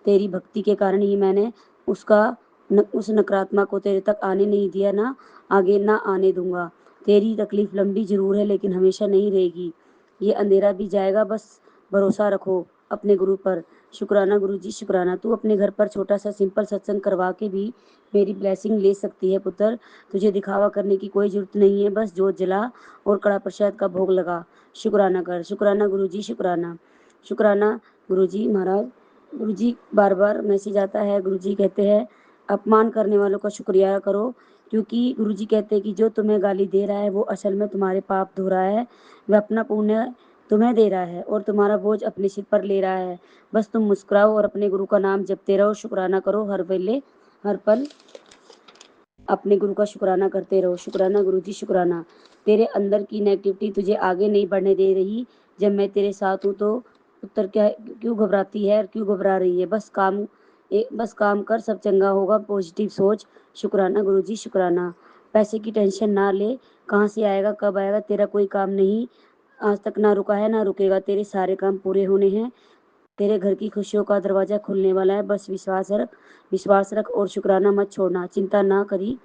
तेरी भक्ति के कारण ही मैंने उस नकारात्मक को तेरे तक आने नहीं दिया, ना आगे ना आने दूंगा। तेरी तकलीफ लंबी जरूर है लेकिन हमेशा नहीं रहेगी। ये अंधेरा भी जाएगा, बस भरोसा रखो अपने गुरु पर। शुक्राना गुरु जी, शुक्राना। तू अपने घर पर छोटा सा सिंपल सत्संग करवा के भी मेरी ब्लेसिंग ले सकती है पुत्र। तुझे दिखावा करने की कोई जरूरत नहीं है, बस जोत जला और कड़ा प्रसाद का भोग लगा। शुक्राना कर। शुक्राना गुरु जी, शुक्राना। शुक्राना गुरु जी महाराज। गुरु जी बार बार मैसेज आता है, गुरु जी कहते हैं अपमान करने वालों का शुक्रिया करो, क्योंकि गुरु जी कहते हैं कि जो तुम्हें गाली दे रहा है वो असल में तुम्हारे पाप धो रहा है। वह अपना पुण्य तुम्हें दे रहा है और तुम्हारा बोझ अपने सिर पर ले रहा है। बस तुम मुस्कुराओ और अपने गुरु का नाम जपते रहो, शुक्राना करो हर वेले हर पल, अपने गुरु का शुक्राना करते रहो। शुक्राना गुरु जी, शुक्राना। तेरे अंदर की नेगेटिविटी तुझे आगे नहीं बढ़ने दे रही। जब मैं तेरे साथ हूँ तो उत्तर क्या क्यों घबराती है और क्यों घबरा रही है? बस काम कर, सब चंगा होगा, पॉजिटिव सोच। शुक्राना गुरु जी, शुक्राना। पैसे की टेंशन ना ले, कहाँ से आएगा कब आएगा, तेरा कोई काम नहीं आज तक ना रुका है ना रुकेगा। तेरे सारे काम पूरे होने हैं, तेरे घर की खुशियों का दरवाजा खुलने वाला है। बस विश्वास रख और शुक्राना मत छोड़ना। चिंता ना करी,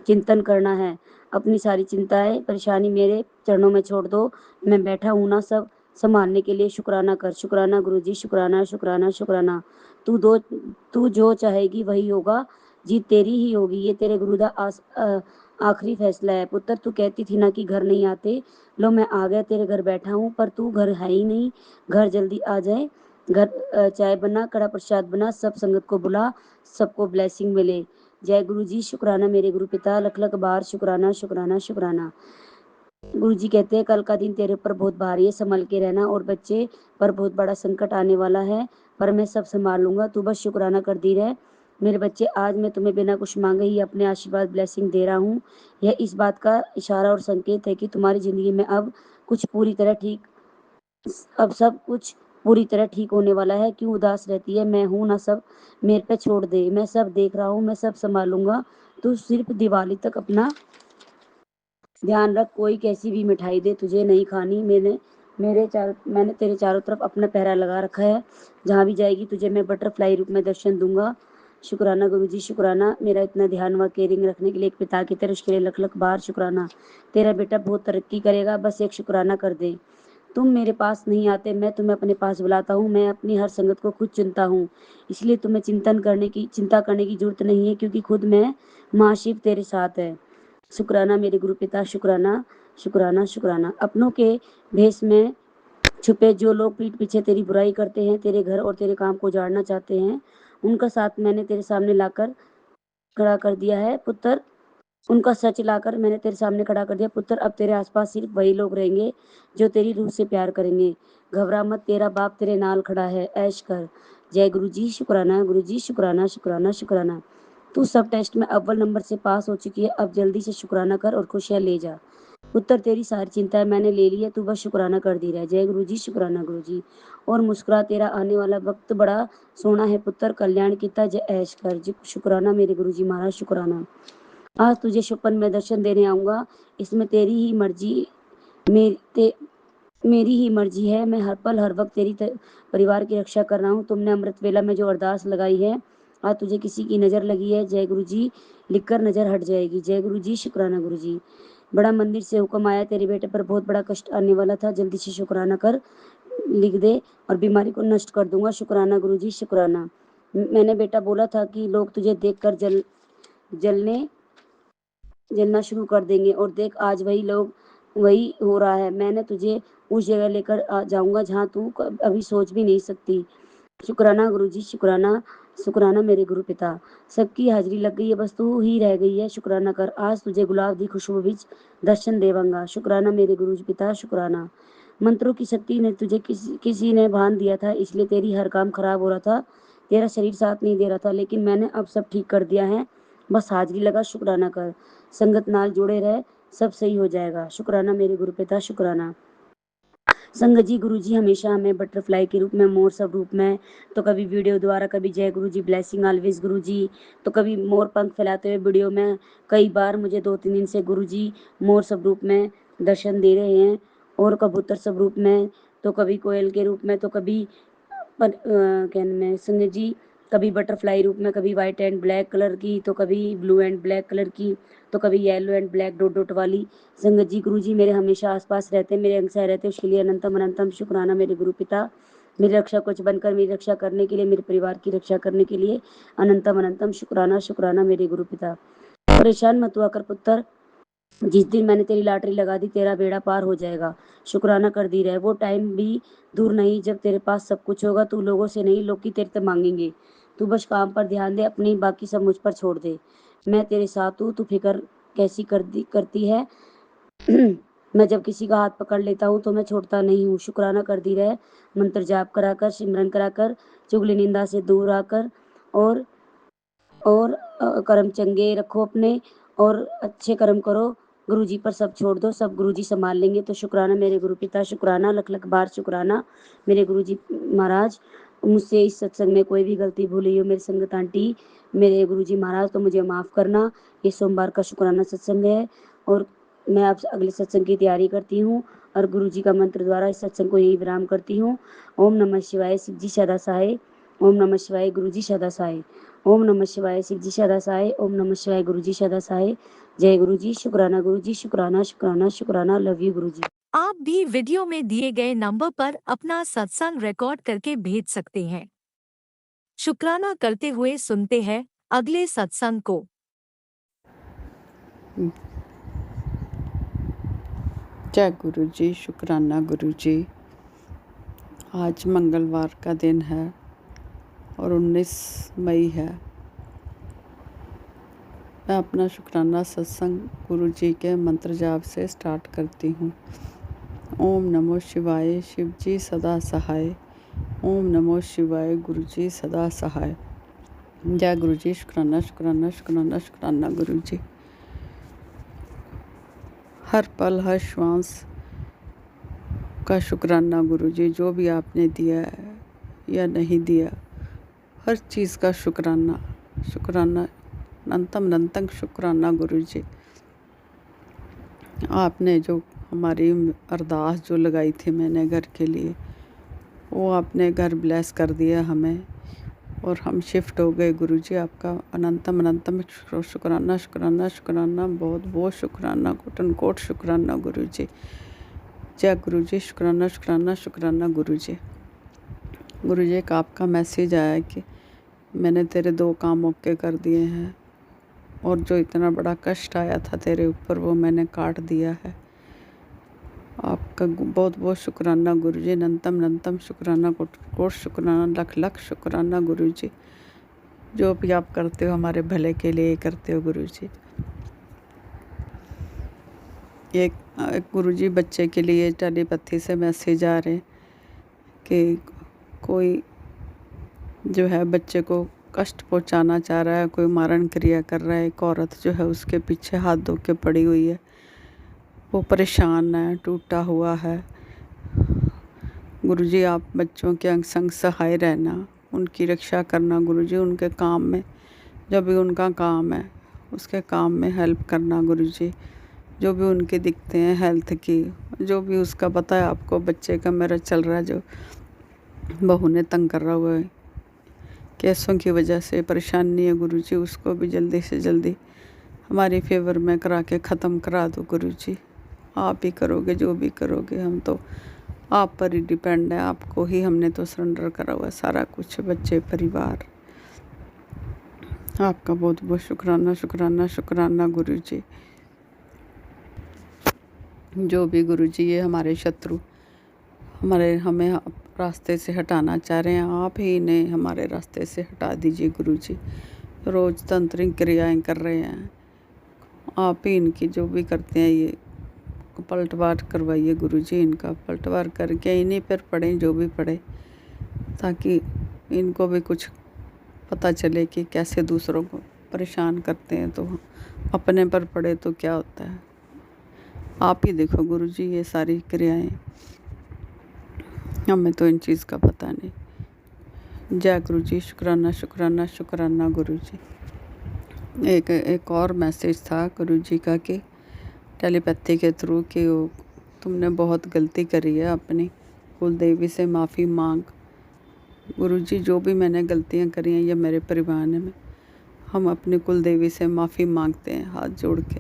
चिंतन करना है। अपनी सारी चिंताएं परेशानी मेरे चरणों में छोड़ दो, मैं बैठा हूं ना सब संभालने के लिए। शुक्राना कर। शुक्राना गुरु जी, शुक्राना, शुक्राना, शुक्राना। तू जो चाहेगी वही होगा, जीत तेरी ही होगी। ये तेरे गुरु का आखिरी फैसला है। पुत्र तू कहती थी ना कि घर नहीं आते, लो मैं आ गया, तेरे घर बैठा हूँ, पर तू घर है ही नहीं। घर जल्दी आ जाए। घर चाय बना, कड़ा प्रसाद बना, सब संगत को बुला, सबको ब्लेसिंग मिले। जय गुरु जी, शुक्राना मेरे गुरु पिता, लख लख बार शुक्राना, शुक्राना, शुक्राना। गुरु जी कहते हैं कल का दिन तेरे ऊपर बहुत भारी है, संभल के रहना, और बच्चे पर बहुत बड़ा संकट आने वाला है, पर मैं सब संभाल लूंगा, तू बस शुक्राना करती रह। मेरे बच्चे, आज मैं तुम्हें बिना कुछ मांगे ही अपने आशीर्वाद ब्लेसिंग दे रहा हूँ। यह इस बात का इशारा और संकेत है कि तुम्हारी जिंदगी में अब सब कुछ पूरी तरह ठीक होने वाला है। क्यों उदास रहती है? मैं हूं ना, सब मेरे पे छोड़ दे, मैं सब देख रहा हूँ, मैं सब संभालूंगा। तू सिर्फ दिवाली तक अपना ध्यान रख, कोई कैसी भी मिठाई दे तुझे नहीं खानी। मैंने तेरे चारों तरफ अपना पहरा लगा रखा है, जहाँ भी जाएगी तुझे मैं बटरफ्लाई रूप में दर्शन दूंगा। शुक्राना गुरु जी, शुक्राना मेरा इतना ध्यान व केयरिंग रखने के लिए एक पिता की तरह, उसके लिए लख लख बार शुक्राना। तेरा बेटा बहुत तरक्की करेगा, बस एक शुक्राना कर दे। तुम मेरे पास नहीं आते, मैं तुम्हें अपने पास बुलाता हूँ। मैं अपनी हर संगत को खुद चुनता हूँ, इसलिए तुम्हें चिंता करने की जरूरत नहीं है, क्योंकि खुद मैं महाशिव तेरे साथ है। शुक्राना मेरे गुरु पिता, शुक्राना, शुक्राना, शुक्राना। अपनों के भेष में छुपे जो लोग पीठ पीछे तेरी बुराई करते हैं, तेरे घर और तेरे काम को उजाड़ना चाहते हैं, उनका साथ मैंने तेरे सामने लाकर खड़ा कर दिया है पुत्र। उनका सच लाकर मैंने तेरे सामने खड़ा कर दिया पुत्र। अब तेरे आसपास सिर्फ वही लोग रहेंगे जो तेरी रूह से प्यार करेंगे। घबरा मत, तेरा बाप तेरे नाल खड़ा है, ऐश कर। जय गुरु जी, शुक्राना गुरु जी, शुक्राना, शुक्राना, शुक्राना। तू सब टेस्ट में अव्वल नंबर से पास हो चुकी है, अब जल्दी से शुक्राना कर और खुशियाँ ले जा। पुत्र तेरी सारी चिंताएं मैंने ले ली है, तू बस शुक्राना कर दी रह। जय गुरु जी, शुक्राना गुरु जी। और मुस्कुरा, तेरा आने वाला वक्त बड़ा सोना है पुत्र, कल्याण किता जय ऐश कर। जी शुक्राना मेरे गुरु जी महाराज, शुक्राना। आज तुझे स्वप्न में दर्शन देने आऊंगा, इसमें तेरी ही मर्जी मेरी ही मर्जी है। मैं हर पल हर वक्त तेरी परिवार की रक्षा कर रहा हूँ। तुमने अमृत वेला में जो अरदास लगाई है, आज तुझे किसी की नज़र लगी है, जय गुरु जी लिखकर नज़र हट जाएगी। जय गुरु जी, शुक्राना गुरु जी। बड़ा मंदिर से हुक्म आया, तेरे बेटे पर बहुत बड़ा कष्ट आने वाला था, जल्दी से शुक्राना कर, लिख दे और बीमारी को नष्ट कर दूंगा। शुक्राना गुरु जी, शुक्राना। मैंने बेटा बोला था कि लोग तुझे देखकर जलना शुरू कर देंगे, और देख आज वही हो रहा है। मैंने तुझे उस जगह लेकर जाऊंगा जहाँ तू अभी सोच भी नहीं सकती। शुक्राना गुरु जी, शुक्राना। शुक्राना मेरे गुरु पिता। सबकी हाजिरी लग गई है, बस तू ही रह गई है, शुक्राना कर। आज तुझे गुलाब दी खुशबू बीच दर्शन देवांगा। शुक्राना मेरे गुरु जी पिता, शुक्राना। मंत्रों की शक्ति ने तुझे किसी ने बांध दिया था, इसलिए तेरी हर काम खराब हो रहा था, तेरा शरीर साथ नहीं दे रहा था, लेकिन मैंने अब सब ठीक कर दिया है, बस हाजिरी लगा, शुक्राना कर। संगत नाल जुड़े रहे, सब सही हो जाएगा। शुक्राना मेरे गुरु पिता, शुक्राना। संगत जी, गुरु जी हमेशा हमें बटरफ्लाई के रूप में, मोर सब रूप में, तो कभी वीडियो द्वारा, कभी जय गुरु जी ब्लेसिंग ऑलवेज गुरु जी, तो कभी मोर पंख फैलाते हुए वीडियो में। कई बार मुझे 2-3 दिन से गुरु जी मोर सब रूप में दर्शन दे रहे हैं, और कबूतर सब रूप में, तो कभी कोयल के रूप में, तो कभी कहने में संगत जी कभी बटरफ्लाई रूप में, कभी वाइट एंड ब्लैक कलर की, तो कभी ब्लू एंड ब्लैक कलर की, तो कभी yellow and black dot dot वाली। संगत जी, गुरु जी मेरे हमेशा आसपास रहते, मेरे अंग सह रहते, उसके लिए अनंतम अनंतम शुक्राना मेरे गुरु पिता। मेरी रक्षा कुछ बनकर मेरी रक्षा करने के लिए, मेरे परिवार की रक्षा करने के लिए अनंतम अनंतम शुक्राना शुक्राना मेरे गुरु पिता। परेशान मत हुआ कर पुत्र, जिस दिन मैंने तेरी लॉटरी लगा दी, तेरा बेड़ा पार हो जाएगा। शुक्राना कर दी रहे। वो टाइम भी दूर नहीं जब तेरे पास सब कुछ होगा, तू लोगों से नहीं, लोग की तेरे से मांगेंगे। तू बस काम पर ध्यान दे, अपनी बाकी सब मुझ पर छोड़ दे। मैं तेरे साथ हूँ, तू फिक्र कैसी करती है। मैं जब किसी का हाथ पकड़ लेता हूँ तो मैं छोड़ता नहीं हूँ। शुक्राना कर दी रहे। मंत्र जाप कराकर, सिमरन कराकर, चुगली निंदा से दूर आकर, और कर्म चंगे रखो अपने, और अच्छे कर्म करो। गुरुजी पर सब छोड़ दो, सब गुरुजी संभाल लेंगे। तो शुक्राना मेरे गुरु पिता, शुक्राना, लख लख बार शुक्राना मेरे गुरुजी महाराज। मुझसे इस सत्संग में कोई भी गलती भूली हो मेरी संगत आंटी, मेरे गुरुजी महाराज, तो मुझे माफ़ करना। ये सोमवार का शुक्राना सत्संग है, और मैं अब अगले सत्संग की तैयारी करती हूँ, और गुरुजी का मंत्र द्वारा इस सत्संग को यही विराम करती हूँ। ओम नमः शिवाय, शिव जी सदा सहाय। ओम नमः शिवाय, गुरुजी सदा सहाय। ओम नमः शिवाय, शिव जी सदा सहाय। ओम नमः शिवाय, गुरुजी सदा सहाय। जय गुरु जी, शुक्राना गुरु जी, शुक्राना शुक्राना शुक्राना। लव यू गुरु जी। आप भी वीडियो में दिए गए नंबर पर अपना सत्संग रिकॉर्ड करके भेज सकते हैं। शुक्राना करते हुए सुनते हैं अगले सत्संग को। जय गुरु जी, शुक्राना गुरु जी। आज मंगलवार का दिन है और 19 मई है। मैं अपना शुक्राना सत्संग गुरु जी के मंत्र जाप से स्टार्ट करती हूँ। ओम नमो शिवाय, शिव जी सदा सहाय। ओम नमो शिवाय, गुरु जी सदा सहाय। जय गुरु जी, शुक्राना शुक्राना शुक्राना शुक्राना गुरु जी। हर पल हर श्वास का शुक्राना गुरु जी, जो भी आपने दिया है या नहीं दिया, हर चीज़ का शुक्राना शुक्राना अनंतम अनंतम शुक्राना गुरु जी। आपने जो हमारी अरदास जो लगाई थी मैंने घर के लिए, वो आपने घर ब्लेस कर दिया हमें, और हम शिफ्ट हो गए गुरु जी। आपका अनंतम अनंतम शुक्राना शुक्राना शुक्राना, बहुत बहुत शुक्राना, कोट अनकोट शुक्राना गुरु जी। जय गुरु जी, शुक्राना शुक्राना शुक्राना गुरु जी। गुरु जी, एक आपका मैसेज आया कि मैंने तेरे 2 काम ओके कर दिए हैं, और जो इतना बड़ा कष्ट आया था तेरे ऊपर वो मैंने काट दिया है। आपका बहुत बहुत शुक्राना गुरु जी, अनंतम अनंतम शुक्राना, कोट शुक्राना, लख लख शुक्राना गुरु जी। जो भी आप करते हो हमारे भले के लिए करते हो गुरु जी। एक गुरु जी बच्चे के लिए टेलीपैथी से मैसेज आ रहे कि कोई जो है बच्चे को कष्ट पहुंचाना चाह रहा है, कोई मारण क्रिया कर रहा है। एक औरत जो है उसके पीछे हाथ धो के पड़ी हुई है, वो परेशान है, टूटा हुआ है। गुरुजी आप बच्चों के अंग संग सहाय रहना, उनकी रक्षा करना गुरुजी, उनके काम में जो भी उनका काम है उसके काम में हेल्प करना गुरुजी। जो भी उनके दिखते हैं हेल्थ की, जो भी उसका पता है आपको, बच्चे का मेरा चल रहा है जो बहू ने तंग कर रहा हुआ है, केसों की वजह से परेशानी है गुरुजी, उसको भी जल्दी से जल्दी हमारी फेवर में करा के ख़त्म करा दो गुरुजी। आप ही करोगे, जो भी करोगे, हम तो आप पर ही डिपेंड है, आपको ही हमने तो सरेंडर करा हुआ है सारा कुछ, बच्चे परिवार। आपका बहुत बहुत शुक्राना शुक्राना शुक्राना गुरुजी। जो भी गुरुजी ये हमारे शत्रु हमें रास्ते से हटाना चाह रहे हैं, आप ही इन्हें हमारे रास्ते से हटा दीजिए गुरुजी। रोज़ तंत्रिक क्रियाएं कर रहे हैं, आप ही इनकी जो भी करते हैं ये पलटवार करवाइए गुरुजी, इनका पलटवार करके इन्हीं पर पढ़े जो भी पढ़े, ताकि इनको भी कुछ पता चले कि कैसे दूसरों को परेशान करते हैं, तो अपने पर पड़े तो क्या होता है। आप ही देखो गुरुजी ये सारी क्रियाएं, हमें तो इन चीज़ का पता नहीं। जय गुरुजी, शुक्राना शुक्राना शुक्राना गुरुजी। एक और मैसेज था गुरुजी का कि टेलीपैथी के थ्रू कि तुमने बहुत गलती करी है, अपनी कुल देवी से माफ़ी मांग। गुरुजी जो भी मैंने गलतियां करी हैं या मेरे परिवार में, हम अपनी कुल देवी से माफ़ी मांगते हैं हाथ जोड़ के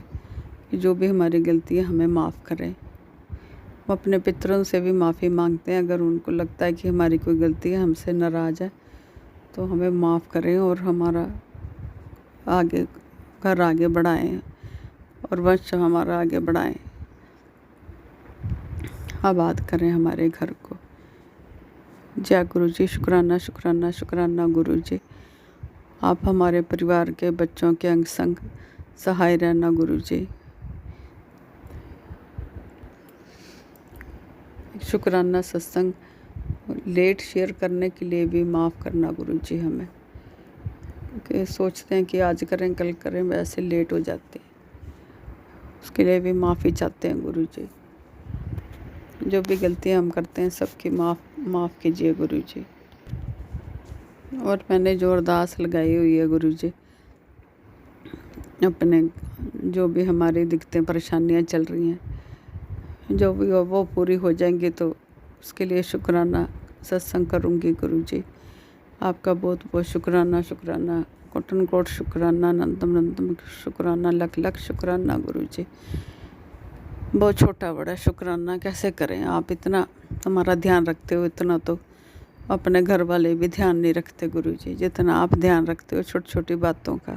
कि जो भी हमारी गलतियां हमें माफ़ करें। हम अपने पितरों से भी माफ़ी मांगते हैं, अगर उनको लगता है कि हमारी कोई गलती है, हमसे नाराज़ है, तो हमें माफ़ करें और हमारा घर आगे बढ़ाएं और वंश हमारा आगे बढ़ाएं, आबाद करें हमारे घर को। जय गुरुजी, शुक्राना शुक्राना शुक्राना गुरुजी। आप हमारे परिवार के बच्चों के अंग संग सहाय रहना गुरुजी। शुक्राना सत्संग लेट शेयर करने के लिए भी माफ़ करना गुरुजी हमें, क्योंकि सोचते हैं कि आज करें कल करें, वैसे लेट हो जाते हैं, उसके लिए भी माफ़ी चाहते हैं गुरुजी। जो भी गलतियां हम करते हैं सबकी माफ़ कीजिए गुरुजी। और मैंने जो अरदास लगाई हुई है गुरुजी, अपने जो भी हमारी दिक्कतें परेशानियां चल रही हैं, जो भी वो पूरी हो जाएंगी, तो उसके लिए शुक्राना सत्संग करूँगी गुरुजी। आपका बहुत बहुत शुक्राना शुक्राना, कोटन कोट शुक्राना, अनंतम अनंतम शुक्राना, लख लख शुक्राना गुरुजी। बहुत छोटा बड़ा शुक्राना कैसे करें, आप इतना हमारा ध्यान रखते हो, इतना तो अपने घर वाले भी ध्यान नहीं रखते गुरुजी, जितना आप ध्यान रखते हो छोटी छोटी बातों का।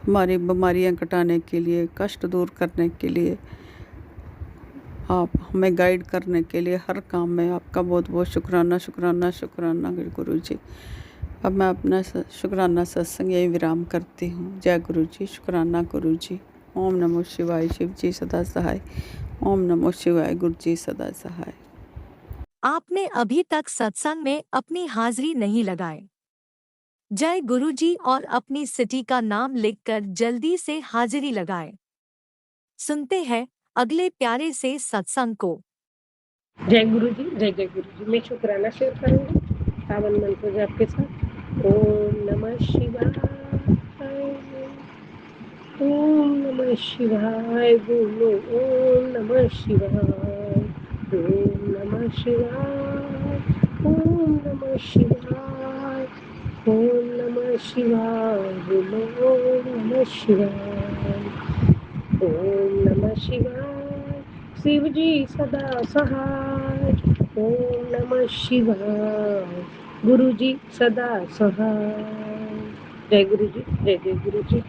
हमारी बीमारियां कटाने के लिए, कष्ट दूर करने के लिए, आप हमें गाइड करने के लिए, हर काम में आपका बहुत बहुत शुक्राना शुक्राना शुक्राना गुरुजी। अब मैं अपना शुक्राना सत्संग यही विराम करती हूँ। जय गुरुजी, शुक्राना गुरुजी। ओम नमो शिवाय, शिव जी सदा सहाय। ओम नमो शिवाय, गुरु जी सदा सहाय। आपने अभी तक सत्संग में अपनी हाजिरी नहीं लगाई। जय गुरुजी और अपनी सिटी का नाम लिखकर जल्दी से हाजिरी लगाएं। सुनते हैं अगले प्यारे से सत्संग को। जय गुरु जी, जय जय गुरु जी। मैं शुक्राना शेयर करूँगी पावन मंत्र जाप के साथ। ओम नमः शिवाय, ओम नमः शिवाय, बोलो ओम नमः शिवाय, ओम नमः शिवाय, ओम नमः शिवाय, ओम नमः शिवाय, बोलो ओम नमः शिवाय, ओम नमः शिवाय, शिव जी सदा सहाय, ओम नमः शिवाय, गुरु जी सदा सहाय। जय गुरु जी, जय जय गुरु जी।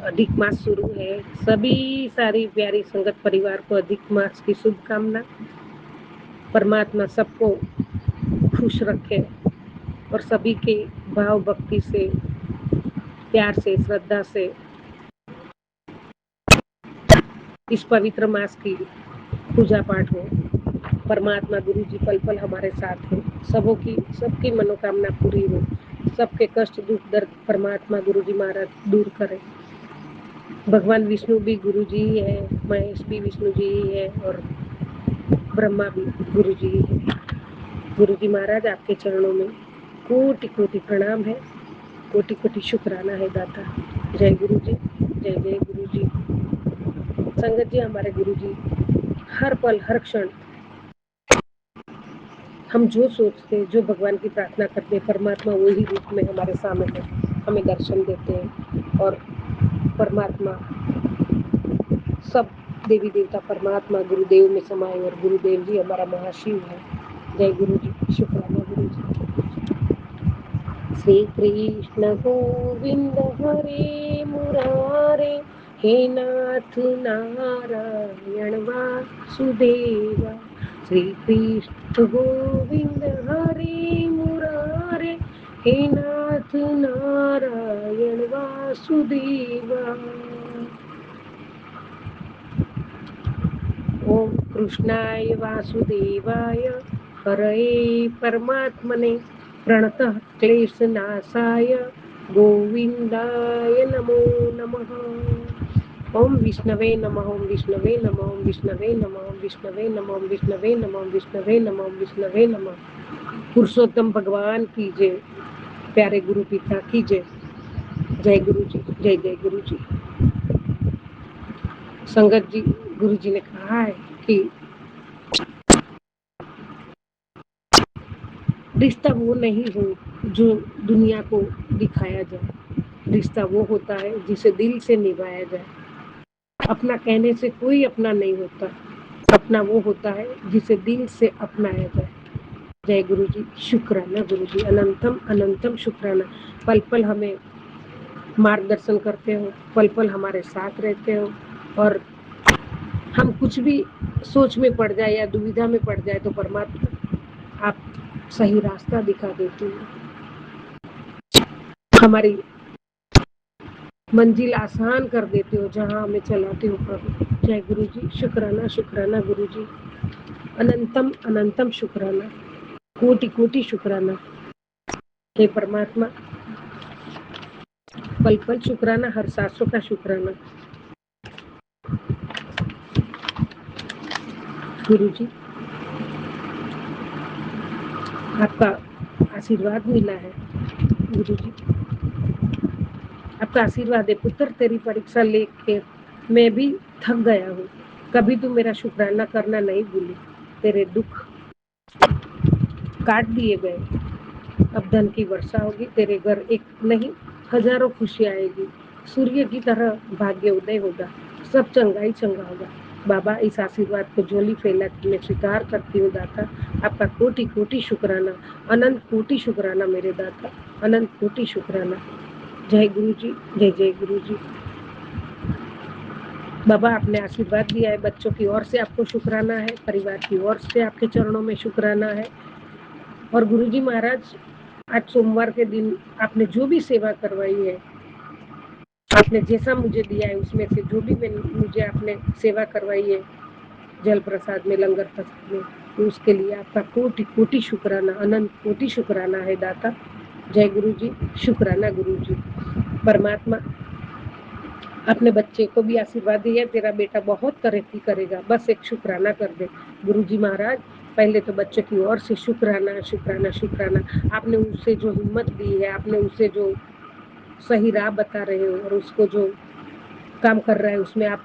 अधिक मास शुरू है, सभी सारी प्यारी संगत परिवार को अधिक मास की शुभकामना। परमात्मा सबको खुश रखे और सभी के भाव भक्ति से, प्यार से, श्रद्धा से इस पवित्र मास की पूजा पाठ हो। परमात्मा गुरु जी पल पल हमारे साथ है। सबकी मनोकामना पूरी हो, सबके कष्ट दुख दर्द परमात्मा गुरु जी महाराज दूर करें। भगवान विष्णु भी गुरु जी ही है, महेश भी विष्णु जी ही है और ब्रह्मा भी गुरु जी ही है। गुरु जी महाराज आपके चरणों में कोटि कोटि प्रणाम है, कोटि कोटि शुक्राना है दाता। जय गुरु जी, जय जय गुरु जी। संगत जी, हमारे गुरु जी हर पल हर क्षण हम जो सोचते हैं, जो भगवान की प्रार्थना करते हैं, परमात्मा वही रूप में हमारे सामने हमें दर्शन देते हैं। और परमात्मा सब देवी देवता परमात्मा गुरुदेव में समाये और गुरुदेव जी हमारा महाशिव है। जय गुरु जी, शुक्राना गुरु जी। श्री कृष्ण गोविंद हरे मुरारे, हे नाथ नारायण वासुदेवा। श्री कृष्ण गोविंद हरे मुरारे, हे नाथ नारायण वासुदेवा। ओम कृष्णाय वासुदेवाय हरये परमात्मने प्रणतः क्लेशनाशाय गोविंदाय नमो नमः। ओम विष्णवे नमः, ओम विष्णवे नमः, ओम विष्णवे नमः, ओम विष्णवे नमः, ओम विष्णवे नमः, ओम विष्णवे नमः, ओम विष्णवे नमः। पुरुषोत्तम भगवान की जय, प्यारे गुरु पिता की जय। जय गुरु जी, जय जय गुरु जी। संगत जी, गुरु जी ने कहा है कि रिश्ता वो नहीं हो जो दुनिया को दिखाया जाए, रिश्ता वो होता है जिसे दिल से निभाया जाए। अपना कहने से कोई अपना नहीं होता, अपना वो होता है जिसे दिल से अपनाया जाए। जय गुरु जी, शुक्राना गुरु जी, अनंतम अनंतम शुक्राना। पल पल हमें मार्गदर्शन करते हो, पल पल हमारे साथ रहते हो, और हम कुछ भी सोच में पड़ जाए या दुविधा में पड़ जाए तो परमात्मा आप सही रास्ता दिखा देती हो, हमारी मंजिल आसान कर देते हो जहाँ हमें चलाते हो प्रभु। जय गुरु जी, शुक्राना शुक्राना गुरु जी, अनंतम अनंतम शुक्राना, कोटि कोटि शुक्राना। हे परमात्मा, पल पल शुक्राना, हर सांसों का शुक्राना। गुरु जी, आपका आशीर्वाद मिला है। गुरु जी, आपका आशीर्वाद है। पुत्र, तेरी परीक्षा लेके मैं भी थक गया हूँ, कभी तू मेरा शुक्राना करना नहीं भूली। तेरे दुख काट दिए गए, अब धन की वर्षा होगी, तेरे घर एक नहीं हजारों खुशी आएगी, सूर्य की तरह भाग्य उदय होगा, सब चंगा ही चंगा होगा। बाबा, इस आशीर्वाद को झोली फैला के मैं स्वीकार करती हूँ दाता। आपका कोटि कोटि शुक्राना, अनंत कोटि शुक्राना मेरे दाता, अनंत कोटि शुक्राना। जय गुरु जी, जय जय गुरु जी। बाबा, आपने आशीर्वाद दिया है, बच्चों की ओर से आपको शुक्राना है, परिवार की ओर से आपके चरणों में शुक्राना है। और गुरु जी महाराज, आज सोमवार के दिन आपने जो भी सेवा करवाई है, आपने जैसा मुझे दिया है उसमें से जो भी मुझे आपने सेवा करवाई है, जल प्रसाद में, लंगर प्रसाद में, तो उसके लिए आपका कोटि कोटि शुक्राना, अनंत कोटि शुक्राना है दाता। जय गुरु जी, शुक्राना गुरु जी। परमात्मा, अपने बच्चे को भी आशीर्वाद दिया, तेरा बेटा बहुत तरक्की करेगा, बस एक शुक्राना कर दे। गुरु जी महाराज, पहले तो बच्चे की ओर से शुक्राना शुक्राना शुक्राना। आपने उसे जो हिम्मत दी है, आपने उसे जो सही राह बता रहे हो और उसको जो काम कर रहा है उसमें आप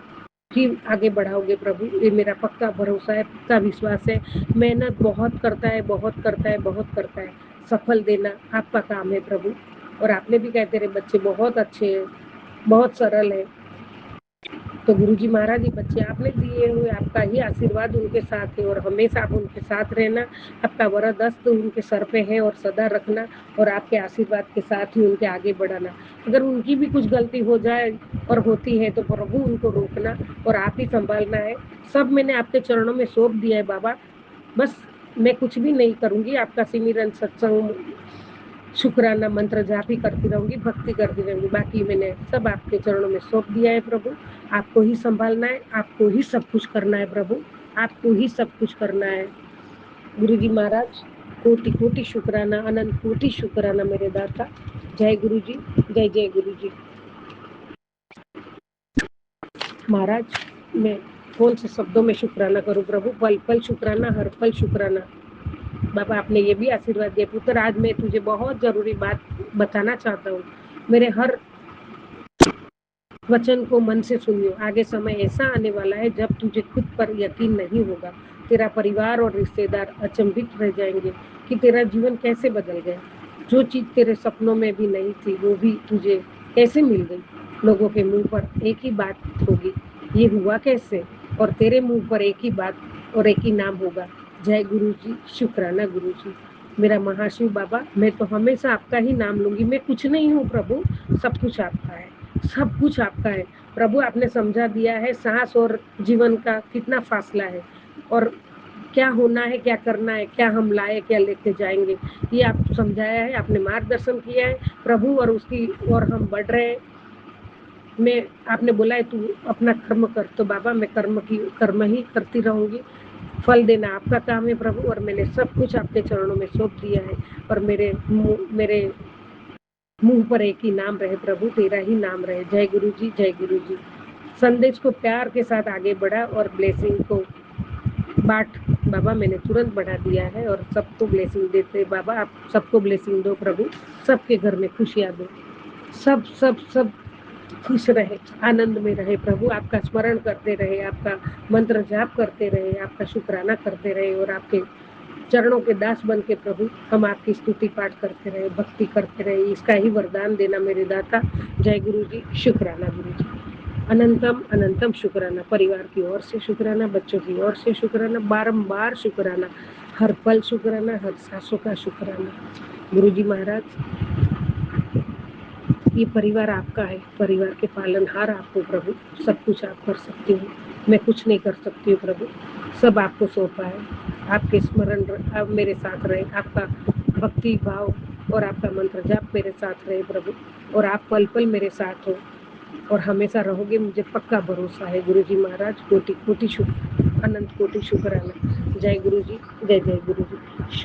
ही आगे बढ़ाओगे प्रभु, ये मेरा पक्का भरोसा है, पक्का विश्वास है। मेहनत बहुत करता है, बहुत करता है, बहुत करता है, सफल देना आपका काम है प्रभु। और आपने भी कहा तेरे बच्चे बहुत अच्छे हैं, बहुत सरल है। तो गुरुजी महाराज, ये बच्चे आपने दिए हुए, आपका ही आशीर्वाद उनके साथ है और हमेशा आप उनके साथ रहना। आपका वरद हस्त उनके सर पे है और सदा रखना, और आपके आशीर्वाद के साथ ही उनके आगे बढ़ाना। अगर उनकी भी कुछ गलती हो जाए और होती है तो प्रभु उनको रोकना और आप ही संभालना है। सब मैंने आपके चरणों में सौंप दिया है बाबा, बस मैं कुछ भी नहीं करूँगी, आपका सिमरन सत्संग शुक्राना मंत्र जाप ही करती रहूंगी, भक्ति करती रहूंगी, बाकी मैंने सब आपके चरणों में सौंप दिया है प्रभु। आपको ही संभालना है, आपको ही सब कुछ करना है प्रभु, आपको ही सब कुछ करना है। गुरु जी महाराज कोटि कोटि शुक्राना, अनंत कोटि शुक्राना मेरे दाता। जय गुरु जी, जय जय गुरु जी। महाराज मैं कौन से शब्दों में शुक्राना करूं प्रभु, पल पल शुक्राना, हर पल शुक्राना। बाबा आपने ये भी आशीर्वाद दिया, पुत्र आज मैं तुझे बहुत जरूरी बात बताना चाहता हूँ, मेरे हर वचन को मन से सुनियो। आगे समय ऐसा आने वाला है जब तुझे खुद पर यकीन नहीं होगा, तेरा परिवार और रिश्तेदार अचंभित रह जाएंगे कि तेरा जीवन कैसे बदल गया। जो चीज तेरे सपनों में भी नहीं थी वो भी तुझे कैसे मिल गई। लोगों के मुंह पर एक ही बात होगी, ये हुआ कैसे, और तेरे मुंह पर एक ही बात और एक ही नाम होगा, जय गुरु जी, शुक्राना गुरु जी। मेरा महाशिव बाबा, मैं तो हमेशा आपका ही नाम लूंगी। मैं कुछ नहीं हूँ प्रभु, सब कुछ आपका है, सब कुछ आपका है प्रभु। आपने समझा दिया है सांस और जीवन का कितना फासला है, और क्या होना है, क्या करना है, क्या हम लाए, क्या लेके जाएंगे, ये आप समझाया है, आपने मार्गदर्शन किया है प्रभु, और उसकी और हम बढ़ रहे हैं। मैं आपने बोला है तू अपना कर्म कर, तो बाबा मैं कर्म ही करती रहूंगी। फल देना आपका काम है प्रभु, और मैंने सब कुछ आपके चरणों में सौंप दिया है। और मेरे मुंह पर एक ही नाम रहे प्रभु, तेरा ही नाम रहे। जय गुरु जी, जय गुरु जी। संदेश को प्यार के साथ आगे बढ़ा और ब्लेसिंग को बांट बाबा, मैंने तुरंत बढ़ा दिया है और सबको ब्लेसिंग देते बाबा। आप सबको ब्लेसिंग दो प्रभु, सबके घर में खुशियां दो, सब सब सब खुश रहे, आनंद में रहे प्रभु। आपका स्मरण करते रहे, आपका मंत्र जाप करते रहे, आपका शुक्राना करते रहे, और आपके चरणों के दास बन के प्रभु हम आपकी स्तुति पाठ करते रहे, भक्ति करते रहे। इसका ही वरदान देना मेरे दाता। जय गुरु जी, शुक्राना गुरु जी। अनंतम अनंतम शुक्राना, परिवार की ओर से शुक्राना, बच्चों की ओर से शुक्राना, बारंबार शुक्राना, हर पल शुक्राना, हर सांसों का शुक्राना। गुरु जी महाराज, ये परिवार आपका है, परिवार के पालनहार आपको प्रभु, सब कुछ आप कर सकते हो, मैं कुछ नहीं कर सकती हूँ प्रभु। सब आपको सौंपा है, आपके स्मरण अब मेरे साथ रहे, आपका भक्ति भाव और आपका मंत्र जाप मेरे साथ रहे प्रभु, और आप पल पल मेरे साथ हो और हमेशा रहोगे, मुझे पक्का भरोसा है। गुरु जी महाराज, कोटि कोटि शुक्र, अनंत कोटि शुक्राना। जय गुरु जी, जय जय गुरु जी। शुक्र।